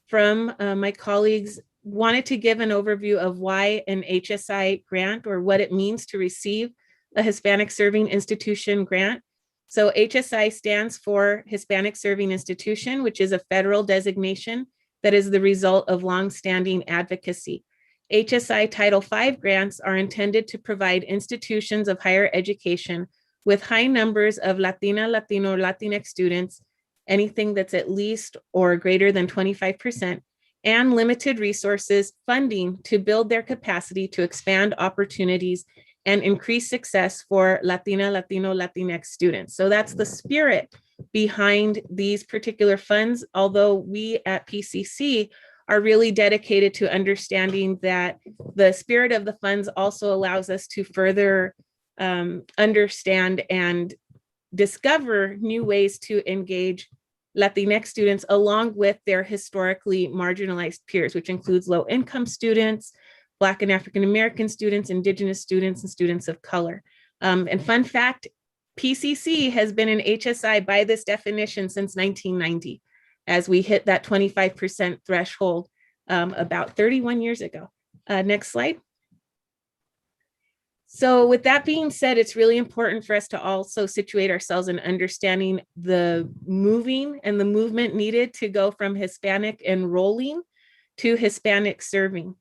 from my colleagues, wanted to give an overview of why an HSI grant or what it means to receive a Hispanic Serving Institution grant. So HSI stands for Hispanic Serving Institution, which is a federal designation that is the result of longstanding advocacy. HSI Title V grants are intended to provide institutions of higher education with high numbers of Latina, Latino, Latinx students, anything that's at least or greater than 25%, and limited resources funding to build their capacity to expand opportunities and increase success for Latina, Latino, Latinx students. So that's the spirit behind these particular funds, although we at PCC are really dedicated to understanding that the spirit of the funds also allows us to further understand and discover new ways to engage Latinx students along with their historically marginalized peers, which includes low-income students, Black and African-American students, Indigenous students, and students of color. And fun fact, PCC has been an HSI by this definition since 1990, as we hit that 25% threshold about 31 years ago. Next slide. So with that being said, it's really important for us to also situate ourselves in understanding the moving and the movement needed to go from Hispanic enrolling to Hispanic serving,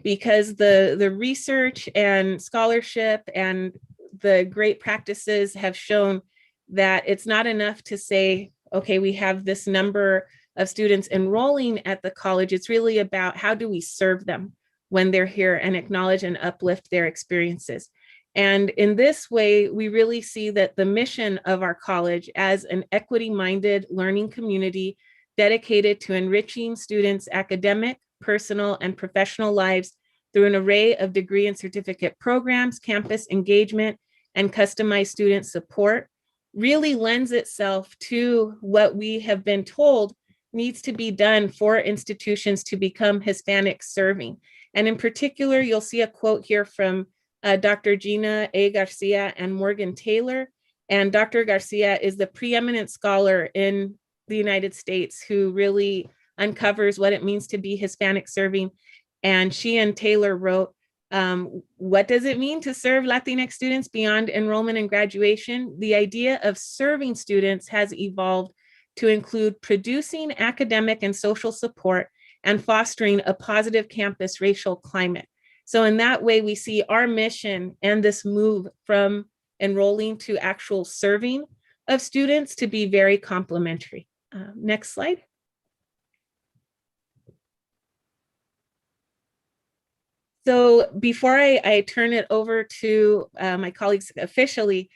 because the research and scholarship and the great practices have shown that it's not enough to say, okay, we have this number of students enrolling at the college. It's really about how do we serve them when they're here and acknowledge and uplift their experiences. And in this way, we really see that the mission of our college as an equity-minded learning community dedicated to enriching students' academic, personal, and professional lives through an array of degree and certificate programs, campus engagement, and customized student support really lends itself to what we have been told needs to be done for institutions to become Hispanic serving. And in particular, you'll see a quote here from Dr. Gina A. Garcia and Morgan Taylor. And Dr. Garcia is the preeminent scholar in the United States who really uncovers what it means to be Hispanic serving. And she and Taylor wrote, what does it mean to serve Latinx students beyond enrollment and graduation? The idea of serving students has evolved to include producing academic and social support and fostering a positive campus racial climate. So in that way, we see our mission and this move from enrolling to actual serving of students to be very complementary. Next slide. So before I turn it over to my colleagues officially,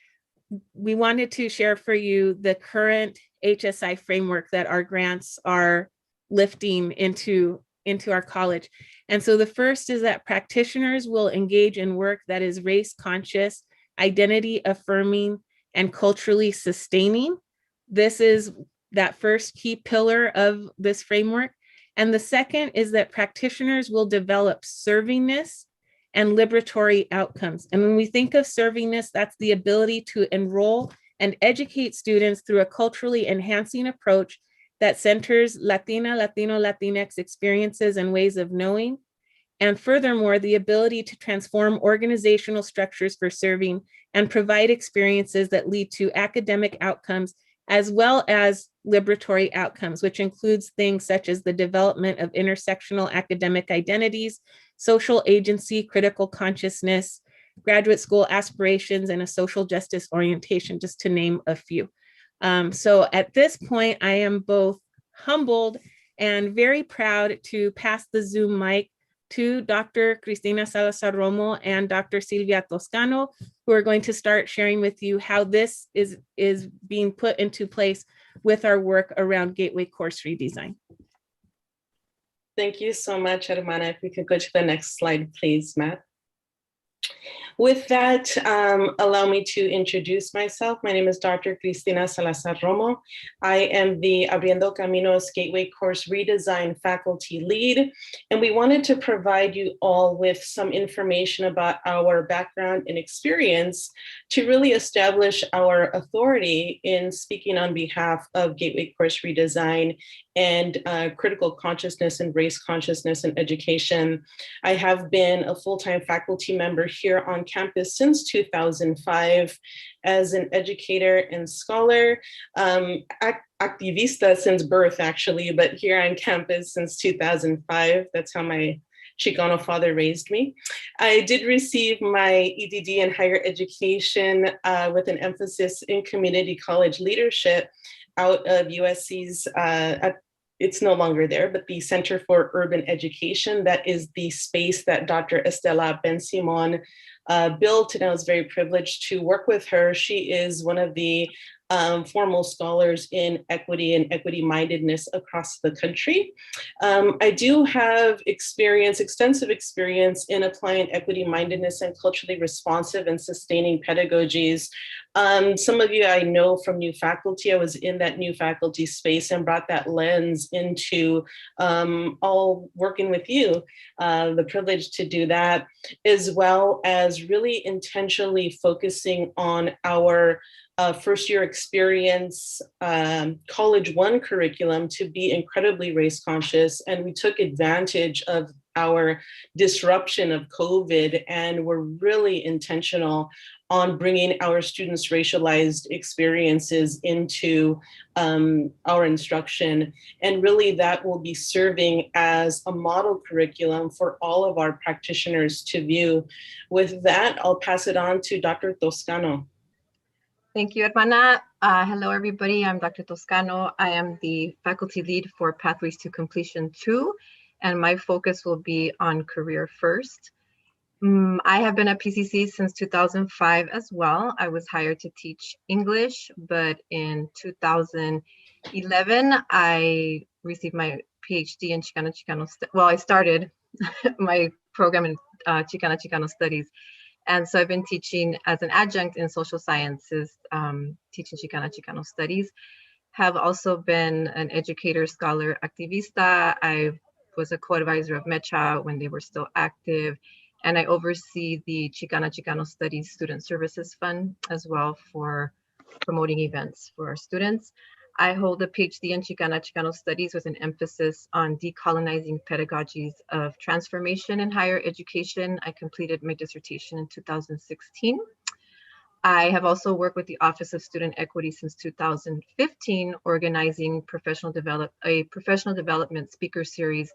we wanted to share for you the current HSI framework that our grants are lifting into our college. And so the first is that practitioners will engage in work that is race conscious, identity affirming, and culturally sustaining. This is that first key pillar of this framework. And the second is that practitioners will develop servingness and liberatory outcomes. And when we think of servingness, that's the ability to enroll and educate students through a culturally enhancing approach that centers Latina, Latino, Latinx experiences and ways of knowing. And furthermore, the ability to transform organizational structures for serving and provide experiences that lead to academic outcomes as well as liberatory outcomes, which includes things such as the development of intersectional academic identities, social agency, critical consciousness, graduate school aspirations, and a social justice orientation, just to name a few. So at this point, I am both humbled and very proud to pass the Zoom mic to Dr. Cristina Salazar Romo and Dr. Silvia Toscano, who are going to start sharing with you how this is being put into place with our work around Gateway course redesign. Thank you so much, Hermana. If we could go to the next slide, please, Matt. With that, allow me to introduce myself. My name is Dr. Cristina Salazar Romo. I am the Abriendo Caminos Gateway Course Redesign faculty lead, and we wanted to provide you all with some information about our background and experience to really establish our authority in speaking on behalf of Gateway Course Redesign and critical consciousness and race consciousness in education. I have been a full-time faculty member here on campus since 2005 as an educator and scholar, activista since birth actually, but here on campus since 2005. That's how my Chicano father raised me. I did receive my EDD in higher education with an emphasis in community college leadership out of USC's, it's no longer there, but the Center for Urban Education. That is the space that Dr. Estela Ben-Simon built, and I was very privileged to work with her. She is one of the formal scholars in equity and equity-mindedness across the country. I do have extensive experience in applying equity-mindedness and culturally responsive and sustaining pedagogies. Some of you I know from new faculty. I was in that new faculty space and brought that lens into all working with you, the privilege to do that, as well as really intentionally focusing on our first year experience College One curriculum to be incredibly race conscious. And we took advantage of our disruption of COVID and were really intentional on bringing our students' racialized experiences into our instruction. And really that will be serving as a model curriculum for all of our practitioners to view. With that, I'll pass it on to Dr. Toscano. Thank you, Hermana. Hello, everybody. I'm Dr. Toscano. I am the faculty lead for Pathways to Completion 2, and my focus will be on career first. I have been at PCC since 2005 as well. I was hired to teach English, but in 2011, I received my PhD in Chicano. Well, I started my program in Chicano Studies. And so I've been teaching as an adjunct in social sciences, teaching Chicano Studies. Have also been an educator, scholar, activista. I was a co-advisor of MECHA when they were still active. And I oversee the Chicano Studies Student Services Fund as well for promoting events for our students. I hold a PhD in Chicano Studies with an emphasis on decolonizing pedagogies of transformation in higher education. I completed my dissertation in 2016. I have also worked with the Office of Student Equity since 2015, organizing a professional development speaker series,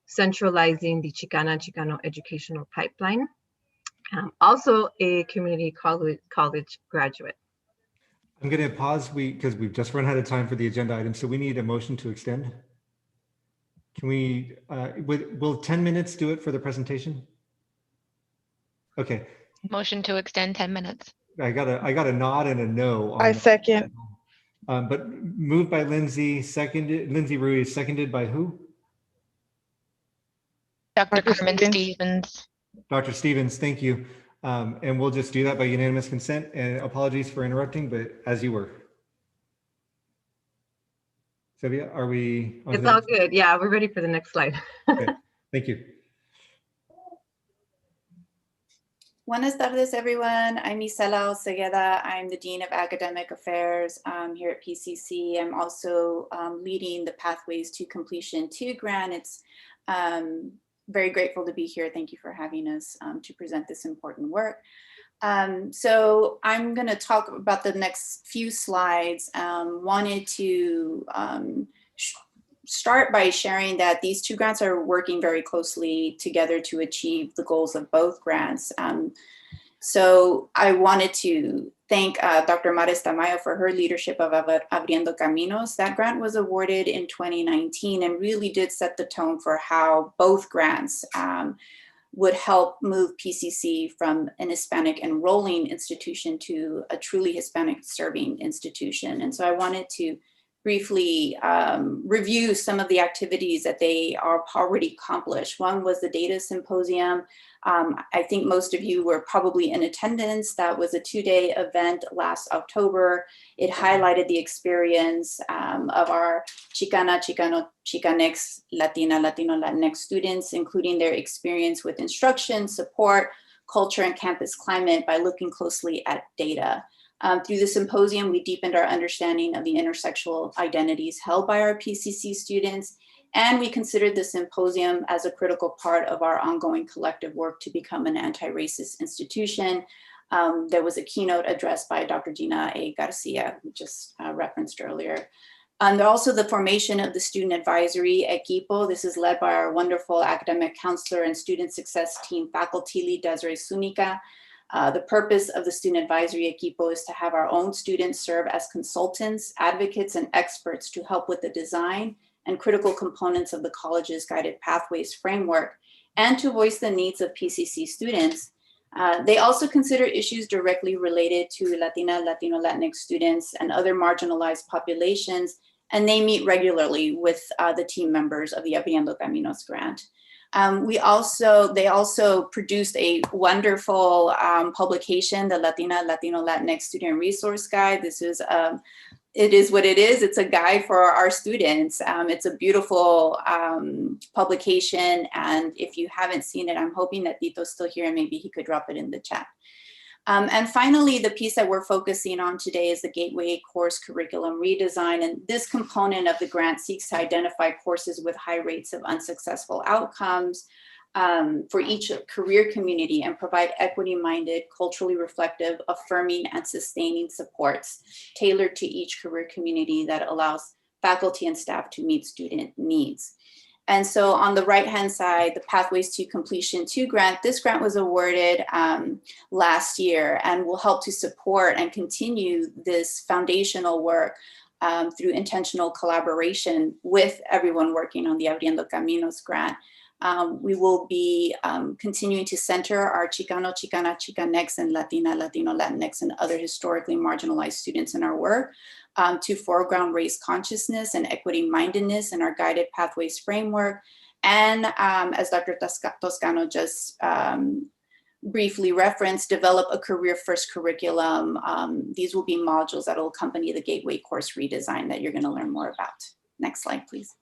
centralizing the Chicano educational pipeline. Also a community college graduate. I'm going to pause because we've just run out of time for the agenda item, so we need a motion to extend. Can we, will 10 minutes do it for the presentation? Okay. Motion to extend 10 minutes. I got a nod and a no. I second. But moved by Lindsay, Lindsay Ruiz, seconded by who? Dr. Carmen Stevens. Dr. Stevens, thank you. And we'll just do that by unanimous consent, and apologies for interrupting, but as you were. Sylvia, are we? It's all good. Yeah, we're ready for the next slide. Okay. Thank you. Buenas tardes, everyone. I'm Isela Osegueda. I'm the Dean of Academic Affairs here at PCC. I'm also leading the Pathways to Completion 2 grant. It's very grateful to be here. Thank you for having us to present this important work. So I'm going to talk about the next few slides. Wanted to start by sharing that these two grants are working very closely together to achieve the goals of both grants. So I wanted to thank Dr. Maris Tamayo for her leadership of Abriendo Caminos. That grant was awarded in 2019 and really did set the tone for how both grants would help move PCC from an Hispanic enrolling institution to a truly Hispanic serving institution. And so I wanted to briefly review some of the activities that they are already accomplished. One was the Data Symposium. I think most of you were probably in attendance. That was a 2-day event last October. It highlighted the experience of our Chicana, Chicano, Chicanx, Latina, Latino, Latinx students, including their experience with instruction, support, culture, and campus climate by looking closely at data. Through the symposium, we deepened our understanding of the intersexual identities held by our PCC students, and we considered the symposium as a critical part of our ongoing collective work to become an anti-racist institution. There was a keynote address by Dr. Gina A. Garcia, who just referenced earlier. And also the formation of the Student Advisory Equipo. This is led by our wonderful academic counselor and student success team faculty lead, Desiree Sunica. The purpose of the Student Advisory Equipo is to have our own students serve as consultants, advocates, and experts to help with the design and critical components of the college's guided pathways framework, and to voice the needs of PCC students. They also consider issues directly related to Latina, Latino, Latinx students and other marginalized populations, and they meet regularly with the team members of the Abriendo Caminos grant. They also produced a wonderful publication, the Latina, Latino, Latinx Student Resource Guide. This is, it is what it is. It's a guide for our students. It's a beautiful publication. And if you haven't seen it, I'm hoping that Tito's still here and maybe he could drop it in the chat. And finally, the piece that we're focusing on today is the Gateway Course Curriculum Redesign. And this component of the grant seeks to identify courses with high rates of unsuccessful outcomes for each career community and provide equity-minded, culturally reflective, affirming, and sustaining supports tailored to each career community that allows faculty and staff to meet student needs. And so on the right-hand side, the Pathways to Completion 2 grant, this grant was awarded last year and will help to support and continue this foundational work through intentional collaboration with everyone working on the Abriendo Caminos grant. We will be continuing to center our Chicano, Chicana, Chicanx, and Latina, Latino, Latinx, and other historically marginalized students in our work to foreground race consciousness and equity mindedness in our guided pathways framework. And as Dr. Toscano just briefly referenced, develop a career first curriculum. These will be modules that will accompany the Gateway course redesign that you're going to learn more about. Next slide, please.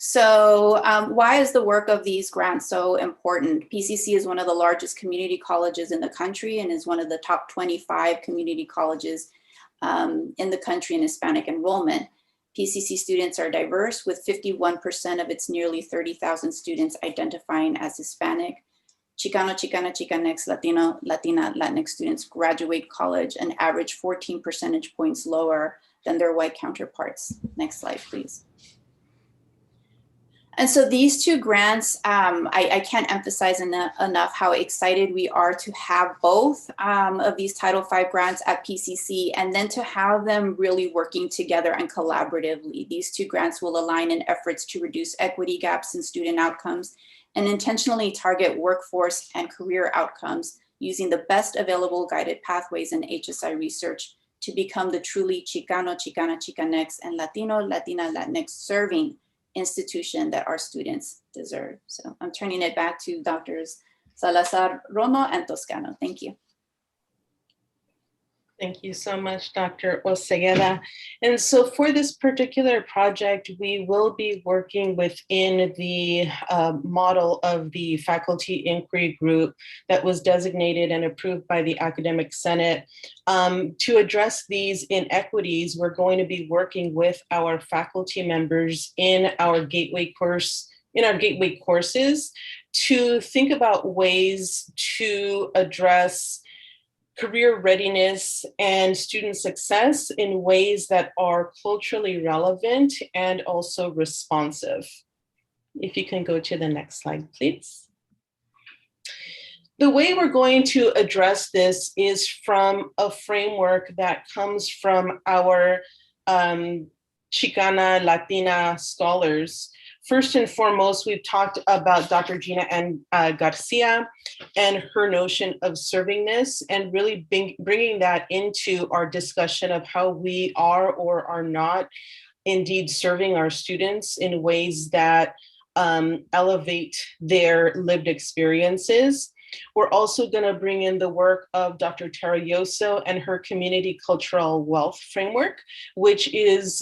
So why is the work of these grants so important? PCC is one of the largest community colleges in the country and is one of the top 25 community colleges in the country in Hispanic enrollment. PCC students are diverse, with 51% of its nearly 30,000 students identifying as Hispanic. Chicano, Chicana, Chicanx, Latino, Latina, Latinx students graduate college an average 14 percentage points lower than their white counterparts. Next slide, please. And so these two grants, I can't emphasize enough how excited we are to have both of these Title V grants at PCC, and then to have them really working together and collaboratively. These two grants will align in efforts to reduce equity gaps in student outcomes and intentionally target workforce and career outcomes using the best available guided pathways and HSI research to become the truly Chicano, Chicana, Chicanx, and Latino, Latina, Latinx serving institution that our students deserve. So I'm turning it back to Drs. Salazar, Romo, and Toscano. Thank you. Thank you so much, Dr. Osegueda. And so for this particular project, we will be working within the model of the faculty inquiry group that was designated and approved by the Academic Senate. To address these inequities, we're going to be working with our faculty members in our gateway courses to think about ways to address career readiness and student success in ways that are culturally relevant and also responsive. If you can go to the next slide, please. The way we're going to address this is from a framework that comes from our Chicana Latina scholars First and foremost, we've talked about Dr. Gina N. Garcia and her notion of servingness, and really bringing that into our discussion of how we are or are not indeed serving our students in ways that elevate their lived experiences. We're also going to bring in the work of Dr. Tara Yoso and her community cultural wealth framework, which is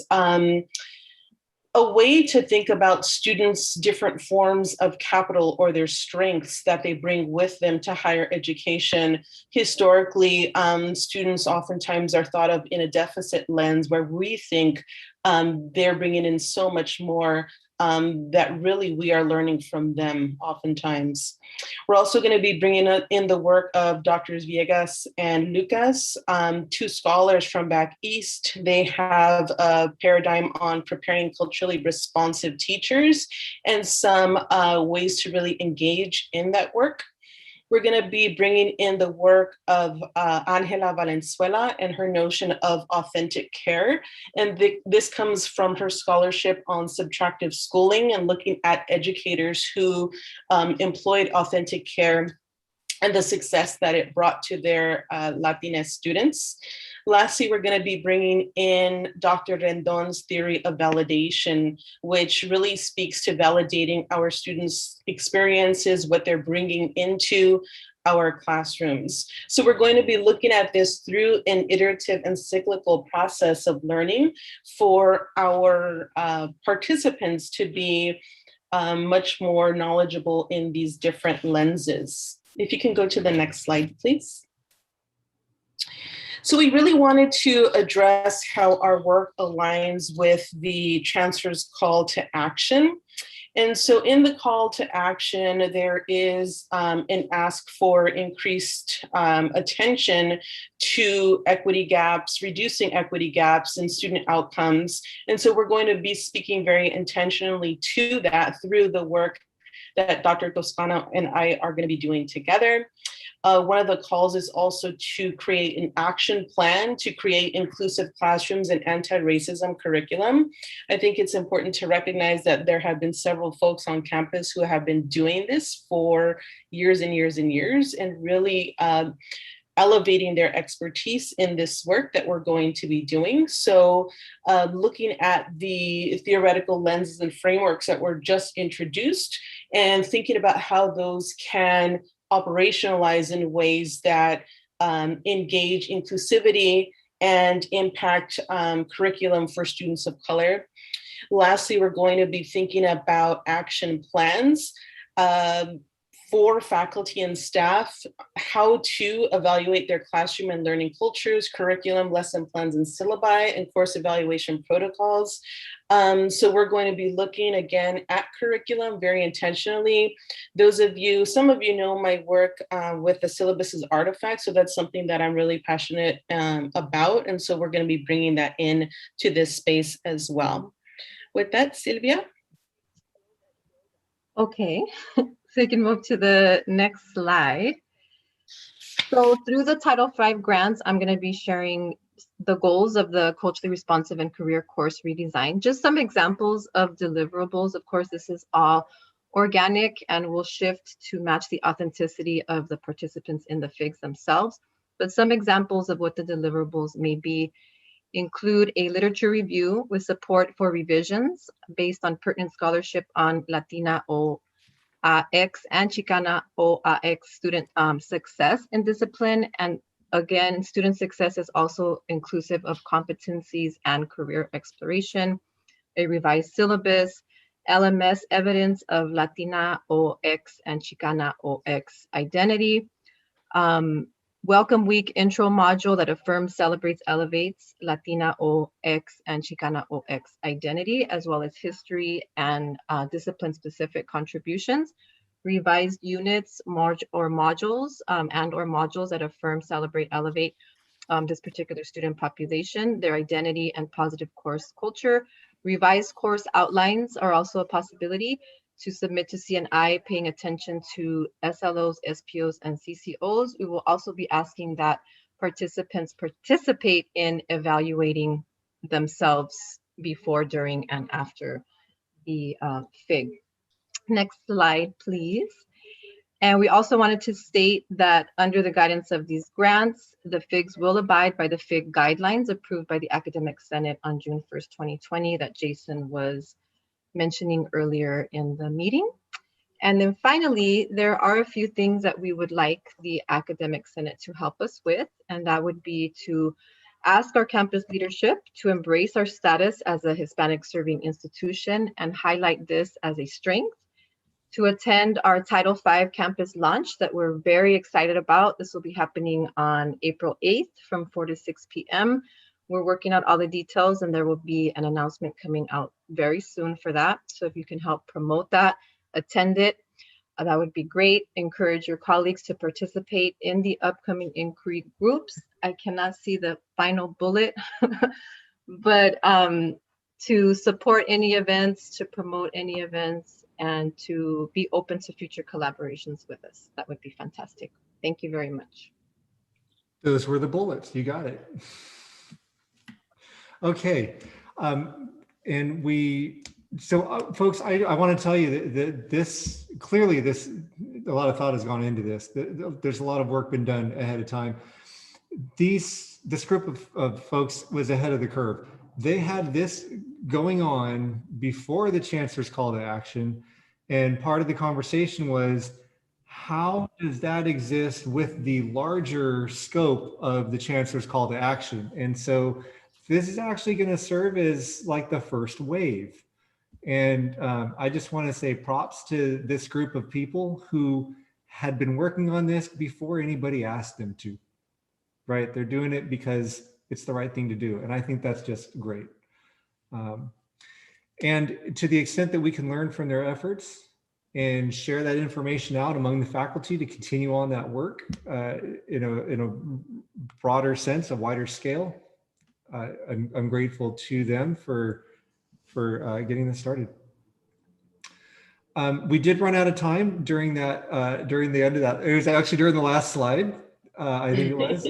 a way to think about students' different forms of capital or their strengths that they bring with them to higher education. Historically, students oftentimes are thought of in a deficit lens, where we think they're bringing in so much more that really we are learning from them oftentimes. We're also going to be bringing in the work of Drs. Villegas and Lucas, two scholars from back east. They have a paradigm on preparing culturally responsive teachers and some ways to really engage in that work. We're going to be bringing in the work of Angela Valenzuela and her notion of authentic care. And this comes from her scholarship on subtractive schooling and looking at educators who employed authentic care and the success that it brought to their Latina students. Lastly, we're going to be bringing in Dr. Rendon's theory of validation, which really speaks to validating our students' experiences, what they're bringing into our classrooms. So we're going to be looking at this through an iterative and cyclical process of learning for our participants to be much more knowledgeable in these different lenses. If you can go to the next slide, please. So we really wanted to address how our work aligns with the transfer's call to action. And so in the call to action, there is an ask for increased attention to equity gaps, reducing equity gaps in student outcomes. And so we're going to be speaking very intentionally to that through the work that Dr. Toscano and I are going to be doing together. One of the calls is also to create an action plan to create inclusive classrooms and anti-racism curriculum. I think it's important to recognize that there have been several folks on campus who have been doing this for years and years and years, and really elevating their expertise in this work that we're going to be doing. So looking at the theoretical lenses and frameworks that were just introduced and thinking about how those can operationalize in ways that engage inclusivity and impact curriculum for students of color. Lastly, we're going to be thinking about action plans for faculty and staff, how to evaluate their classroom and learning cultures, curriculum, lesson plans and syllabi, and course evaluation protocols. So we're going to be looking again at curriculum very intentionally. Some of you know my work with the syllabus as artifacts, so that's something that I'm really passionate about. And so we're going to be bringing that in to this space as well. With that, Sylvia. Okay, so you can move to the next slide. So through the Title V grants, I'm going to be sharing the goals of the culturally responsive and career course redesign. Just some examples of deliverables. Of course, this is all organic and will shift to match the authenticity of the participants in the FIGs themselves. But some examples of what the deliverables may be include a literature review with support for revisions based on pertinent scholarship on Latina o X and Chicana o X student success in discipline. And again, student success is also inclusive of competencies and career exploration, a revised syllabus, LMS evidence of Latina o X and Chicana o X identity, Welcome Week intro module that affirms, celebrates, elevates Latina o X and Chicana o X identity, as well as history and discipline-specific contributions. Revised units or modules that affirm, celebrate, elevate this particular student population, their identity and positive course culture. Revised course outlines are also a possibility to submit to CNI, paying attention to SLOs, SPOs, and CCOs. We will also be asking that participants participate in evaluating themselves before, during, and after the FIG. Next slide, please. And we also wanted to state that under the guidance of these grants, the FIGs will abide by the FIG guidelines approved by the Academic Senate on June 1st, 2020 that Jason was mentioning earlier in the meeting. And then finally, there are a few things that we would like the Academic Senate to help us with, and that would be to ask our campus leadership to embrace our status as a Hispanic serving institution and highlight this as a strength, to attend our Title V campus launch that we're very excited about. This will be happening on April 8th from 4 to 6 p.m. We're working out all the details and there will be an announcement coming out very soon for that. So if you can help promote that, attend it, that would be great. Encourage your colleagues to participate in the upcoming inquiry groups. I cannot see the final bullet, but to support any events, to promote any events, and to be open to future collaborations with us. That would be fantastic. Thank you very much. Those were the bullets. You got it. Okay. And folks, I want to tell you that this, clearly a lot of thought has gone into this. There's a lot of work been done ahead of time. This group of folks was ahead of the curve. They had this going on before the chancellor's call to action. And part of the conversation was, how does that exist with the larger scope of the chancellor's call to action? And so this is actually going to serve as like the first wave. And I just want to say props to this group of people who had been working on this before anybody asked them to, right? They're doing it because it's the right thing to do. And I think that's just great. And to the extent that we can learn from their efforts and share that information out among the faculty to continue on that work in a broader sense, a wider scale, I'm grateful to them for getting this started. We did run out of time during that, during the end of that. It was actually during the last slide, I think it was.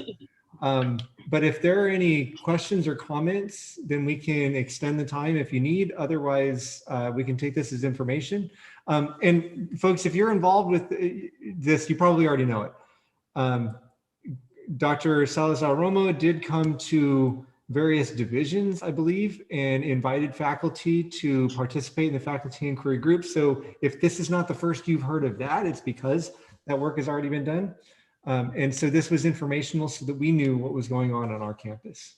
But if there are any questions or comments, then we can extend the time if you need. Otherwise, we can take this as information. And folks, if you're involved with this, you probably already know it. Dr. Salazar-Romo did come to various divisions, I believe, and invited faculty to participate in the faculty inquiry group. So if this is not the first you've heard of that, it's because that work has already been done. And so this was informational so that we knew what was going on our campus,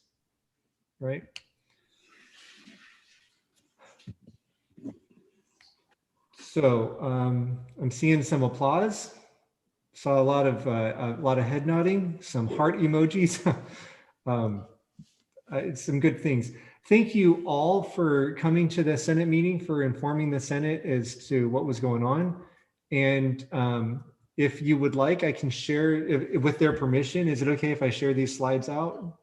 right? So I'm seeing some applause. Saw a lot of head nodding, some heart emojis. Some good things. Thank you all for coming to the Senate meeting, for informing the Senate as to what was going on. And if you would like, I can share with their permission. Is it okay if I share these slides out?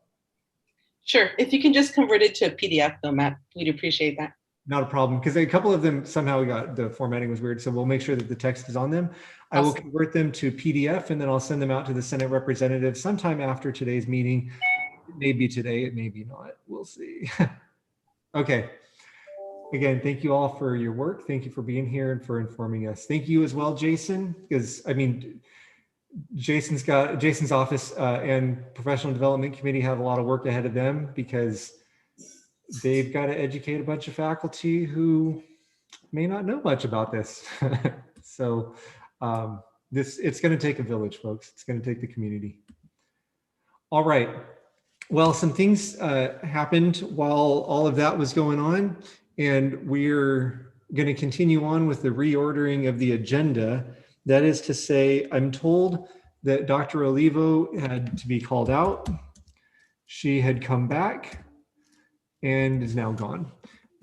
Sure. If you can just convert it to a PDF though, Matt, we'd appreciate that. Not a problem, because a couple of them somehow the formatting was weird. So we'll make sure that the text is on them. Awesome. I will convert them to PDF and then I'll send them out to the Senate representatives sometime after today's meeting. It may be today, it may be not. We'll see. Okay. Again, thank you all for your work. Thank you for being here and for informing us. Thank you as well, Jason, because I mean, Jason's office and professional development committee have a lot of work ahead of them because they've got to educate a bunch of faculty who may not know much about this. So it's going to take a village, folks. It's going to take the community. All right. Well, some things happened while all of that was going on, and we're going to continue on with the reordering of the agenda. That is to say, I'm told that Dr. Olivo had to be called out. She had come back and is now gone.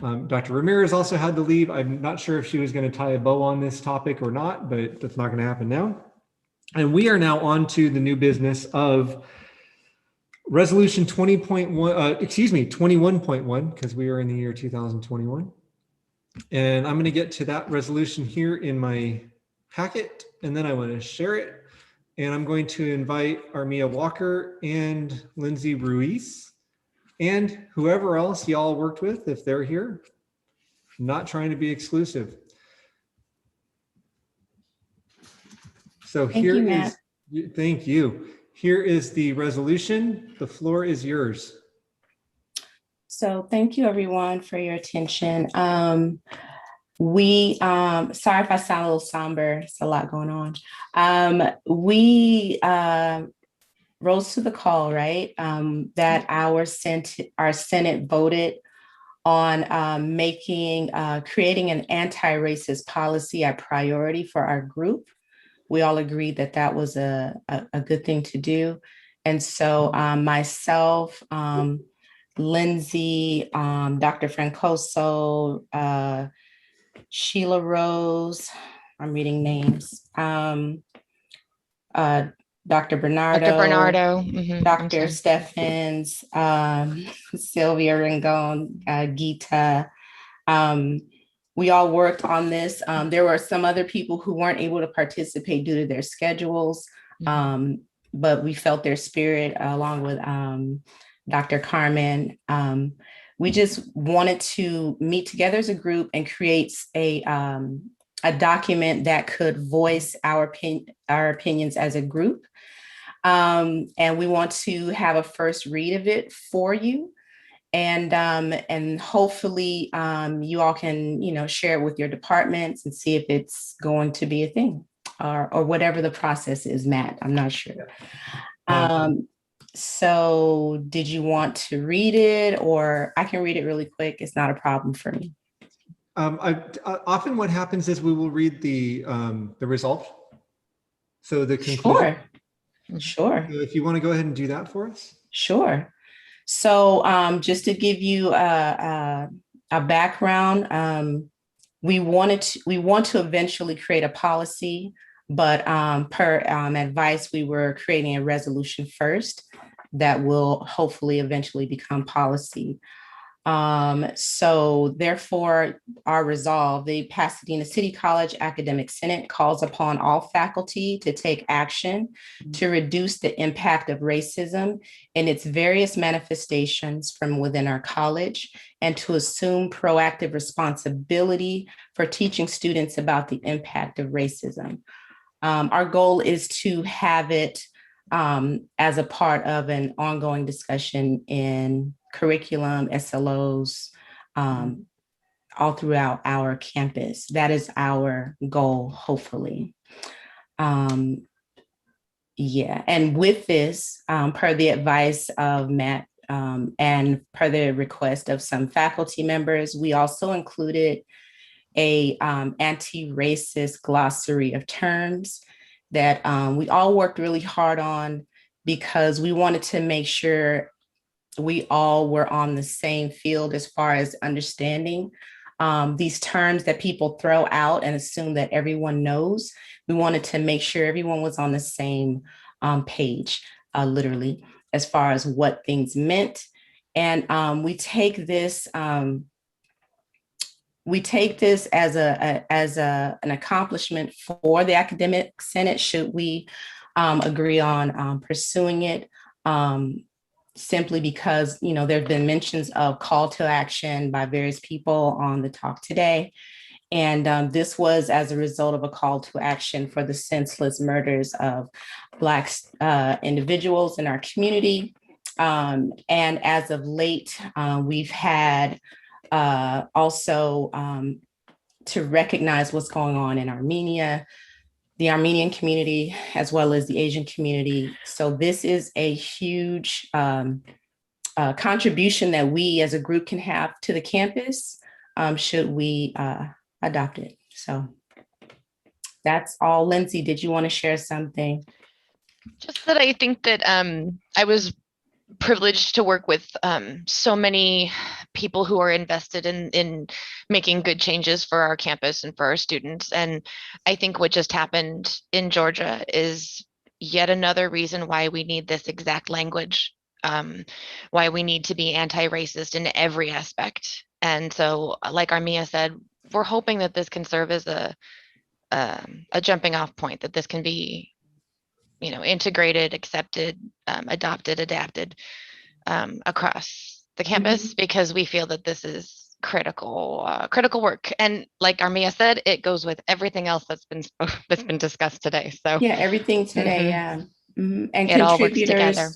Dr. Ramirez also had to leave. I'm not sure if she was going to tie a bow on this topic or not, but that's not going to happen now. And we are now on to the new business of Resolution 21.1, because we are in the year 2021. And I'm going to get to that resolution here in my packet, and then I want to share it. And I'm going to invite Armia Walker and Lindsay Ruiz and whoever else y'all worked with, if they're here. not trying to be exclusive. So Thank here you, is, Matt. thank you. Here is the resolution. The floor is yours. So thank you everyone for your attention. Sorry if I sound a little somber, it's a lot going on. We rose to the call, right? That our Senate voted on creating an anti-racist policy a priority for our group. We all agreed that that was a good thing to do. And so myself, Lindsay, Dr. Francoso, Sheila Rose, I'm reading names, Dr. Bernardo, Dr. Steffens, Sylvia Rendon, Gita. We all worked on this. There were some other people who weren't able to participate due to their schedules, but we felt their spirit along with Dr. Carmen. We just wanted to meet together as a group and create a document that could voice our opinions as a group. And we want to have a first read of it for you. And hopefully you all can, share it with your departments and see if it's going to be a thing or whatever the process is, Matt. I'm not sure. So did you want to read it, or I can read it really quick? It's not a problem for me. Often what happens is we will read the result. So the conclusion. Sure. So if you want to go ahead and do that for us. Sure. So just to give you a background, we want to eventually create a policy, but per advice, we were creating a resolution first that will hopefully eventually become policy. So therefore, our resolve, the Pasadena City College Academic Senate calls upon all faculty to take action to reduce the impact of racism in its various manifestations from within our college and to assume proactive responsibility for teaching students about the impact of racism. Our goal is to have it as a part of an ongoing discussion in curriculum, SLOs, all throughout our campus. That is our goal, hopefully. Yeah, and with this, per the advice of Matt and per the request of some faculty members, we also included a anti-racist glossary of terms that we all worked really hard on because we wanted to make sure we all were on the same field as far as understanding these terms that people throw out and assume that everyone knows. We wanted to make sure everyone was on the same page, literally, as far as what things meant. And we take this as an accomplishment for the Academic Senate, should we agree on pursuing it. Simply because, there have been mentions of call to action by various people on the talk today. And this was as a result of a call to action for the senseless murders of Black individuals in our community. And as of late, we've had also to recognize what's going on in Armenia, the Armenian community, as well as the Asian community. So this is a huge contribution that we as a group can have to the campus, should we adopt it. So that's all. Lindsay, did you want to share something? Just that I think that I was privileged to work with so many people who are invested in making good changes for our campus and for our students. And I think what just happened in Georgia is yet another reason why we need this exact language, why we need to be anti-racist in every aspect. And so, like Armia said, we're hoping that this can serve as a jumping off point, that this can be integrated, accepted, adopted, adapted across the campus, because we feel that this is critical work. And like Armia said, it goes with everything else that's been discussed today. So yeah, everything today, yeah. And it all works together.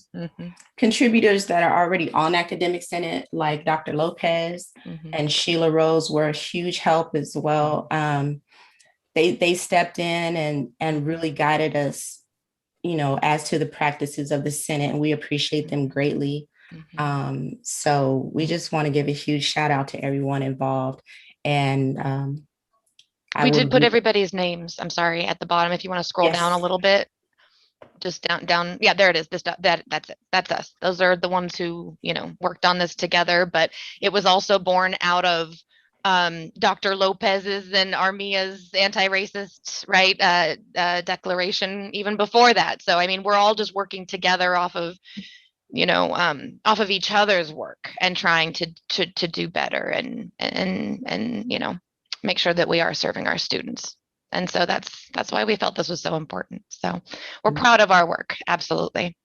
Contributors that are already on Academic Senate, like Dr. Lopez and Sheila Rose, were a huge help as well. They stepped in and really guided us, you know, as to the practices of the Senate, and we appreciate them greatly. So we just want to give a huge shout out to everyone involved. And we did put everybody's names, I'm sorry, at the bottom. If you want to scroll down a little bit, just down. Yeah, there it is. That's it. That's us. Those are the ones who, you know, worked on this together, but it was also born out of Dr. Lopez's and Armia's anti-racist, declaration even before that. So, I mean, we're all just working together off of, you know, off of each other's work and trying to do better and, you know, make sure that we are serving our students. And so that's why we felt this was so important. So we're proud of our work. Absolutely.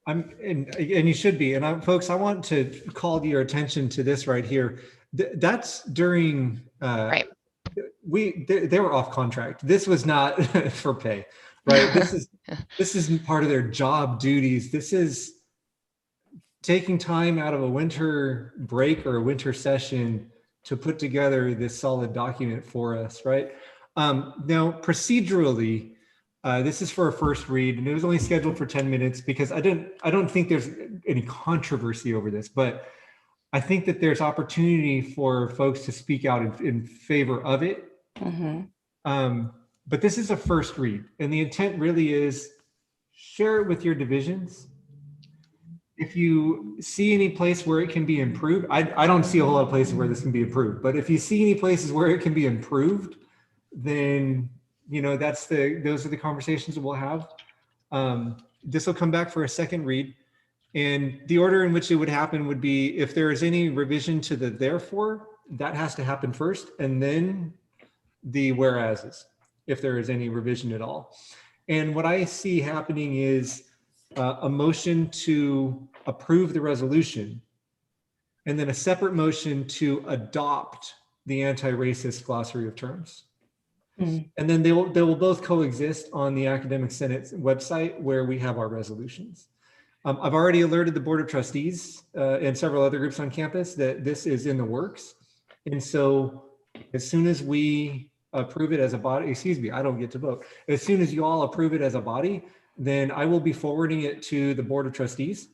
And you should be. And folks, I want to call your attention to this right here. That's during, they were off contract. This was not for pay, right? This isn't part of their job duties. This is taking time out of a winter break or a winter session to put together this solid document for us, right? Now, procedurally, this is for a first read, and it was only scheduled for 10 minutes because I don't think there's any controversy over this, but I think that there's opportunity for folks to speak out in favor of it. But this is a first read, and the intent really is share it with your divisions. If you see any place where it can be improved, I don't see a whole lot of places where this can be improved, but if you see any places where it can be improved, then, you know, those are the conversations that we'll have. This will come back for a second read. And the order in which it would happen would be, if there is any revision to the therefore, that has to happen first, and then the whereases, if there is any revision at all. And what I see happening is a motion to approve the resolution, and then a separate motion to adopt the anti-racist glossary of terms. And then they will both coexist on the Academic Senate website where we have our resolutions. I've already alerted the Board of Trustees and several other groups on campus that this is in the works. And so as soon as we approve it as a body, excuse me, I don't get to vote. As soon as you all approve it as a body, then I will be forwarding it to the Board of Trustees,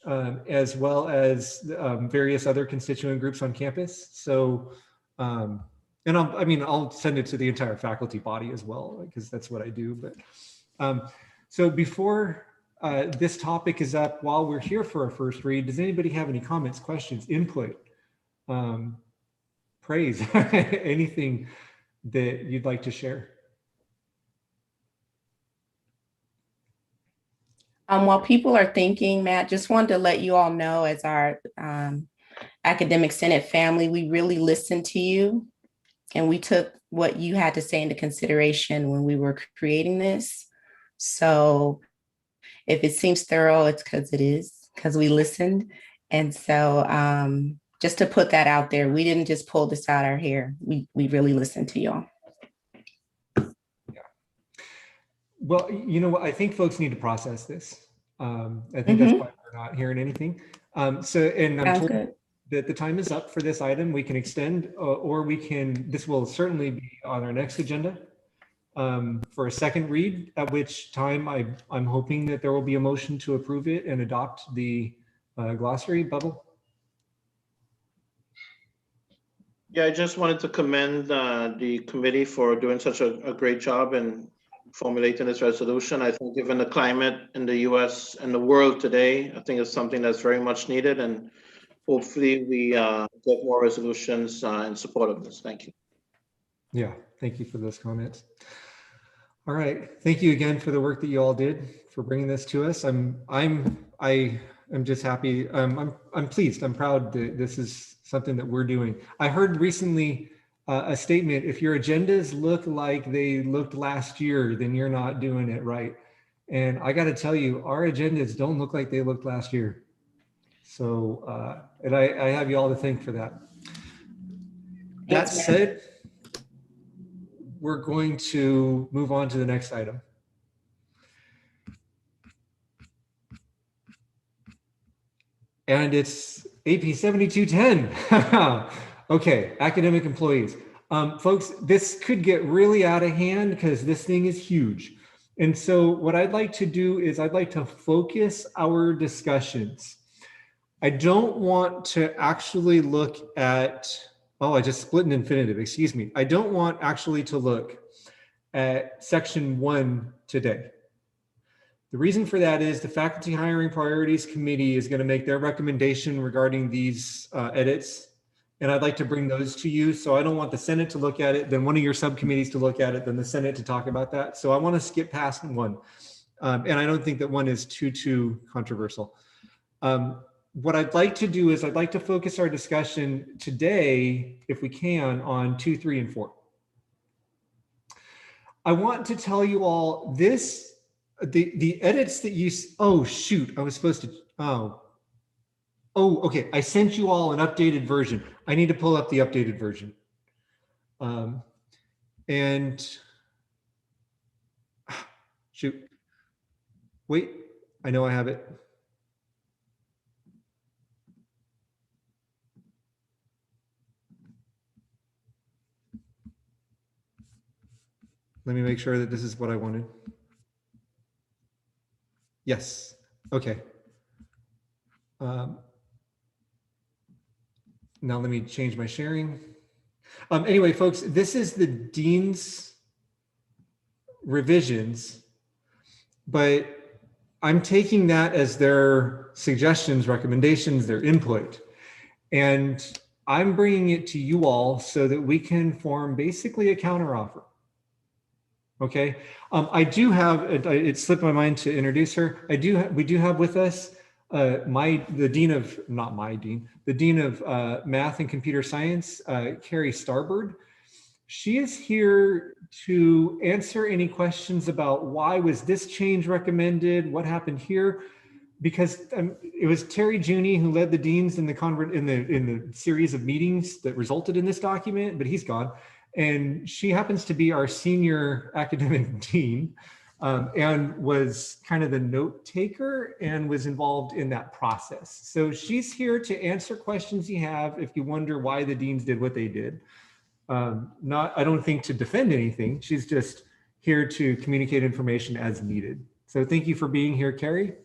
as well as various other constituent groups on campus. So, and I'll send it to the entire faculty body as well, because that's what I do. But so before this topic is up, while we're here for a first read, does anybody have any comments, questions, input, praise, anything that you'd like to share? While people are thinking, Matt, just wanted to let you all know, as our Academic Senate family, we really listened to you, and we took what you had to say into consideration when we were creating this. So if it seems thorough, it's because it is, because we listened. And so just to put that out there, we didn't just pull this out our hair. We really listened to y'all. Well, you know what? I think folks need to process this. I think that's why we're not hearing anything. And I'm told that the time is up for this item. We can extend, or we can, this will certainly be on our next agenda for a second read, at which time I'm hoping that there will be a motion to approve it and adopt the glossary. Bubble. Yeah, I just wanted to commend the committee for doing such a great job in formulating this resolution. I think given the climate in the US and the world today, I think it's something that's very much needed, and hopefully we get more resolutions in support of this. Thank you. Yeah, thank you for those comments. All right, thank you again for the work that you all did for bringing this to us. I'm just happy. I'm pleased. I'm proud that this is something that we're doing. I heard recently a statement: if your agendas look like they looked last year, then you're not doing it right. And I got to tell you, our agendas don't look like they looked last year. So, and I have you all to thank for that. That Thanks, Matt. said, we're going to move on to the next item. And it's AP 7210. Okay, academic employees. Folks, this could get really out of hand because this thing is huge. And so what I'd like to do is I'd like to focus our discussions. I don't want to actually look at, oh, I just split an infinitive, excuse me. I don't want actually to look at section 1 today. The reason for that is the Faculty Hiring Priorities Committee is going to make their recommendation regarding these edits. And I'd like to bring those to you. So I don't want the Senate to look at it, then one of your subcommittees to look at it, then the Senate to talk about that. So I want to skip past 1. And I don't think that 1 is too controversial. What I'd like to do is I'd like to focus our discussion today, if we can, on 2, 3, and 4. I want to tell you all this, the edits that you, oh shoot, I was supposed to, oh, okay, I sent you all an updated version. I need to pull up the updated version. And shoot, wait, I know I have it. Let me make sure that this is what I wanted. Yes, okay. Now let me change my sharing. Anyway, folks, this is the dean's revisions, but I'm taking that as their suggestions, recommendations, their input, and I'm bringing it to you all so that we can form basically a counteroffer. Okay, I do have, it slipped my mind to introduce her. We do have with us the dean of math and computer science, Carrie Starbird. She is here to answer any questions about why was this change recommended, what happened here, because it was Terry Juney who led the deans in the series of meetings that resulted in this document, but he's gone. And she happens to be our senior academic dean and was kind of the note taker and was involved in that process. So she's here to answer questions you have if you wonder why the deans did what they did. I don't think to defend anything. She's just here to communicate information as needed. So thank you for being here, Carrie.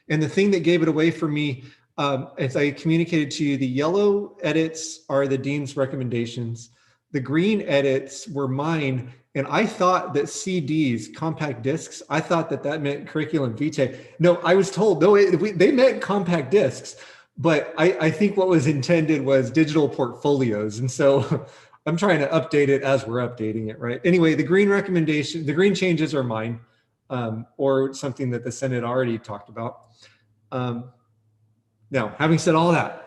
And the thing that gave it away for me, as I communicated to you, the yellow edits are the dean's recommendations. The green edits were mine, and I thought that CDs, compact discs, I thought that meant curriculum vitae. No, I was told, no, they meant compact discs, but I think what was intended was digital portfolios. And so I'm trying to update it as we're updating it, right? Anyway, the green recommendation, the green changes are mine, or something that the Senate already talked about. Now, having said all that,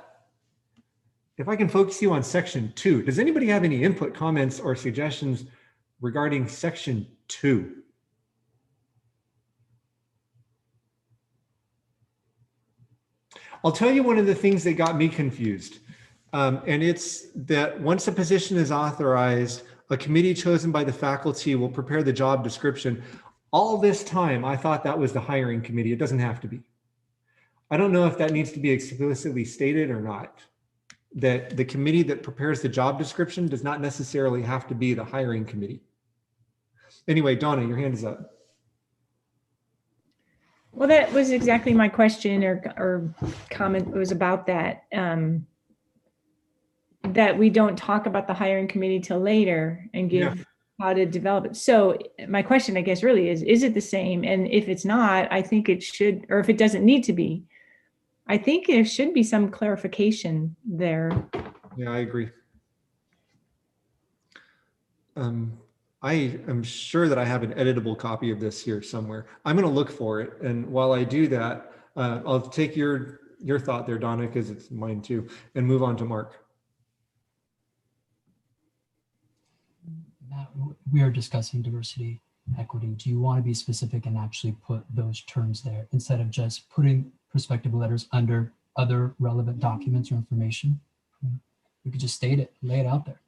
if I can focus you on section 2, does anybody have any input, comments, or suggestions regarding section 2? I'll tell you one of the things that got me confused. And it's that once a position is authorized, a committee chosen by the faculty will prepare the job description. All this time, I thought that was the hiring committee. It doesn't have to be. I don't know if that needs to be explicitly stated or not. That the committee that prepares the job description does not necessarily have to be the hiring committee. Anyway, Donna, your hand is up. Well, that was exactly my question or comment. It was about that, that we don't talk about the hiring committee till later and give how to develop it. So my question, I guess, really is it the same? And if it's not, I think it should, or if it doesn't need to be, I think there should be some clarification there. Yeah, I agree. I am sure that I have an editable copy of this here somewhere. I'm going to look for it. And while I do that, I'll take your thought there, Donna, because it's mine too, and move on to Mark. Matt, we are discussing diversity, equity. Do you want to be specific and actually put those terms there instead of just putting prospective letters under other relevant documents or information? We could just state it, lay it out there.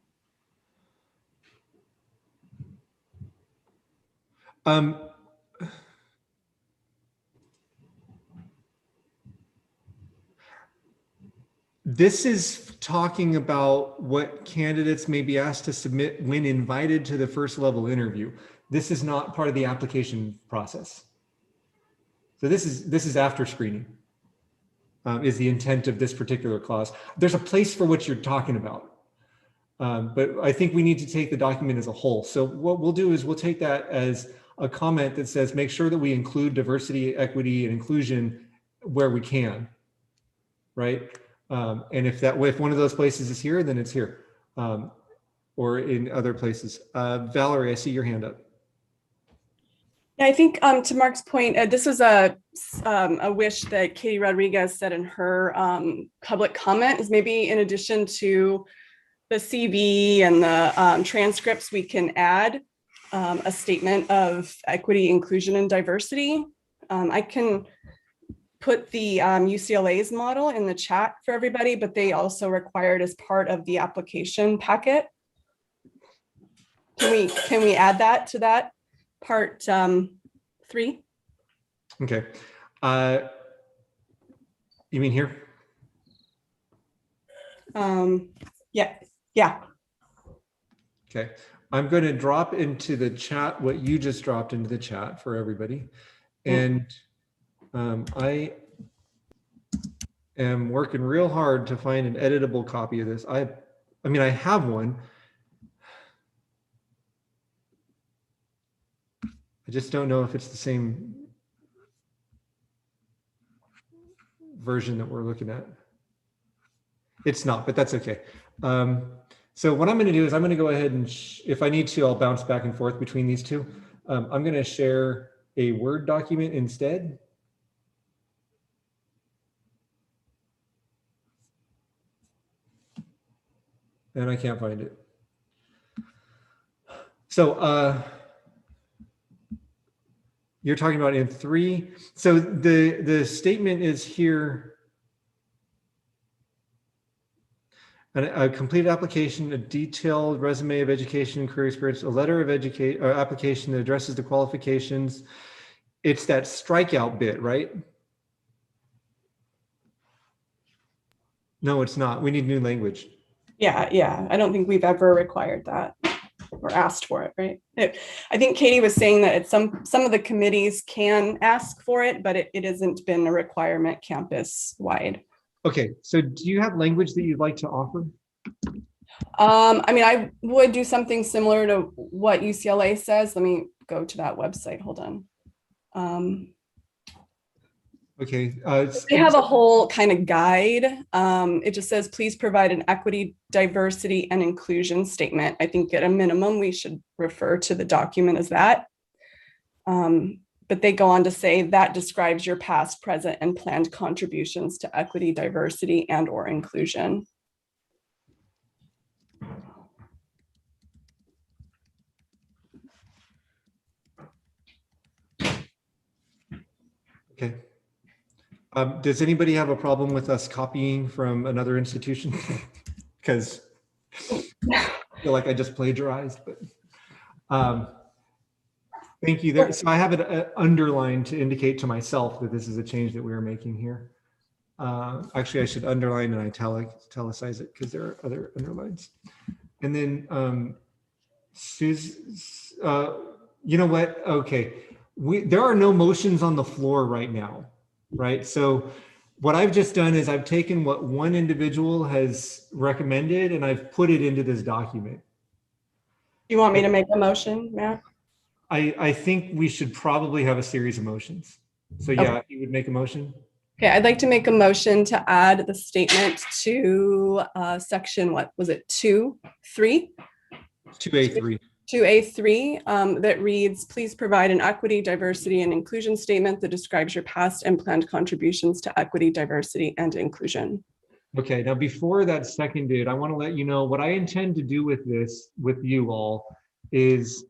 This is talking about what candidates may be asked to submit when invited to the first level interview. This is not part of the application process. So this is after screening, is the intent of this particular clause. There's a place for what you're talking about. But I think we need to take the document as a whole. So what we'll do is we'll take that as a comment that says, make sure that we include diversity, equity, and inclusion where we can, right? And if one of those places is here, then it's here, or in other places. Valerie, I see your hand up. Yeah, I think to Mark's point, this was a wish that Katie Rodriguez said in her public comment, is maybe in addition to the CV and the transcripts, we can add a statement of equity, inclusion, and diversity. I can put the UCLA's model in the chat for everybody, but they also require it as part of the application packet. Can we add that to that part 3? Okay. You mean here? Yeah. Okay. I'm going to drop into the chat what you just dropped into the chat for everybody. And I am working real hard to find an editable copy of this. I mean, I have one. I just don't know if it's the same version that we're looking at. It's not, but that's okay. So what I'm going to do is I'm going to go ahead and, if I need to, I'll bounce back and forth between these two. I'm going to share a Word document instead. And I can't find it. So you're talking about in 3. So the statement is here. A completed application, a detailed resume of education and career experience, a letter of application that addresses the qualifications. It's that strikeout bit, right? No, it's not. We need new language. Yeah. I don't think we've ever required that or asked for it, right? I think Katie was saying that some of the committees can ask for it, but it hasn't been a requirement campus-wide. Okay, so do you have language that you'd like to offer? I mean, I would do something similar to what UCLA says. Let me go to that website. Hold on. Okay. They have a whole kind of guide. It just says, please provide an equity, diversity, and inclusion statement. I think at a minimum, we should refer to the document as that. But they go on to say that describes your past, present, and planned contributions to equity, diversity, and/or inclusion. Okay. Does anybody have a problem with us copying from another institution? Because I feel like I just plagiarized, but thank you. There, so I have it underlined to indicate to myself that this is a change that we are making here. Actually, I should underline and italicize it because there are other underlines. And then, you know what? Okay, there are no motions on the floor right now, right? So what I've just done is I've taken what one individual has recommended and I've put it into this document. You want me to make a motion, Matt? I think we should probably have a series of motions. So yeah, okay. You would make a motion? Okay, I'd like to make a motion to add the statement to section, what was it, 2.3? 2A3. 2A3 that reads, please provide an equity, diversity, and inclusion statement that describes your past and planned contributions to equity, diversity, and inclusion. Okay, now before that's seconded, I want to let you know what I intend to do with this, with you all, is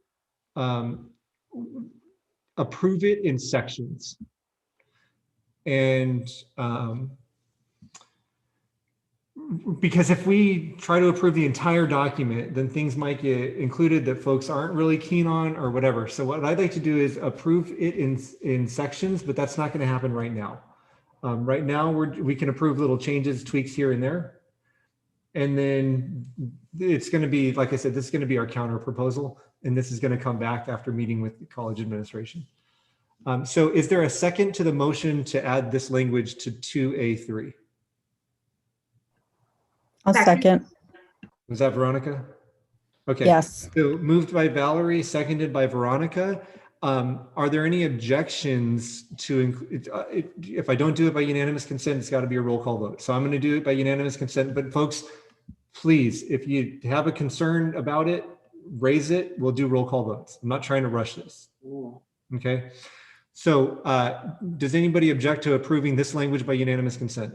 approve it in sections. Because if we try to approve the entire document, then things might get included that folks aren't really keen on or whatever. So what I'd like to do is approve it in sections, but that's not going to happen right now. Right now, we can approve little changes, tweaks here and there. And then it's going to be, like I said, this is going to be our counter proposal. And this is going to come back after meeting with the college administration. So is there a second to the motion to add this language to 2A3? I'll second. Was that Veronica? Okay. Yes. So moved by Valerie, seconded by Veronica. Are there any objections to, if I don't do it by unanimous consent, it's got to be a roll call vote. So I'm going to do it by unanimous consent, but folks, please, if you have a concern about it, raise it. We'll do roll call votes. I'm not trying to rush this. Okay. So does anybody object to approving this language by unanimous consent?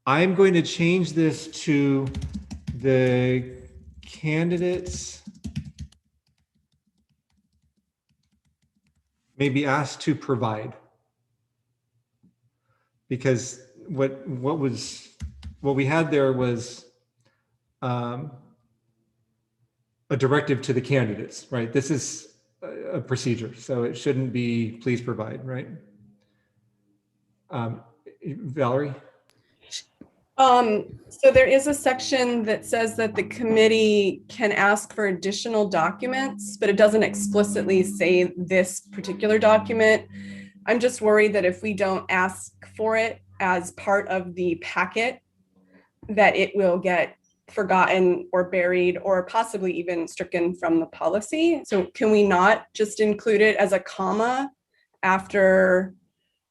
I'm going to change this to the candidates may be asked to provide, because what we had there was a directive to the candidates, right? This is a procedure, so it shouldn't be please provide, right? Valerie? So there is a section that says that the committee can ask for additional documents, but it doesn't explicitly say this particular document. I'm just worried that if we don't ask for it as part of the packet, that it will get forgotten or buried or possibly even stricken from the policy. So can we not just include it as a comma after,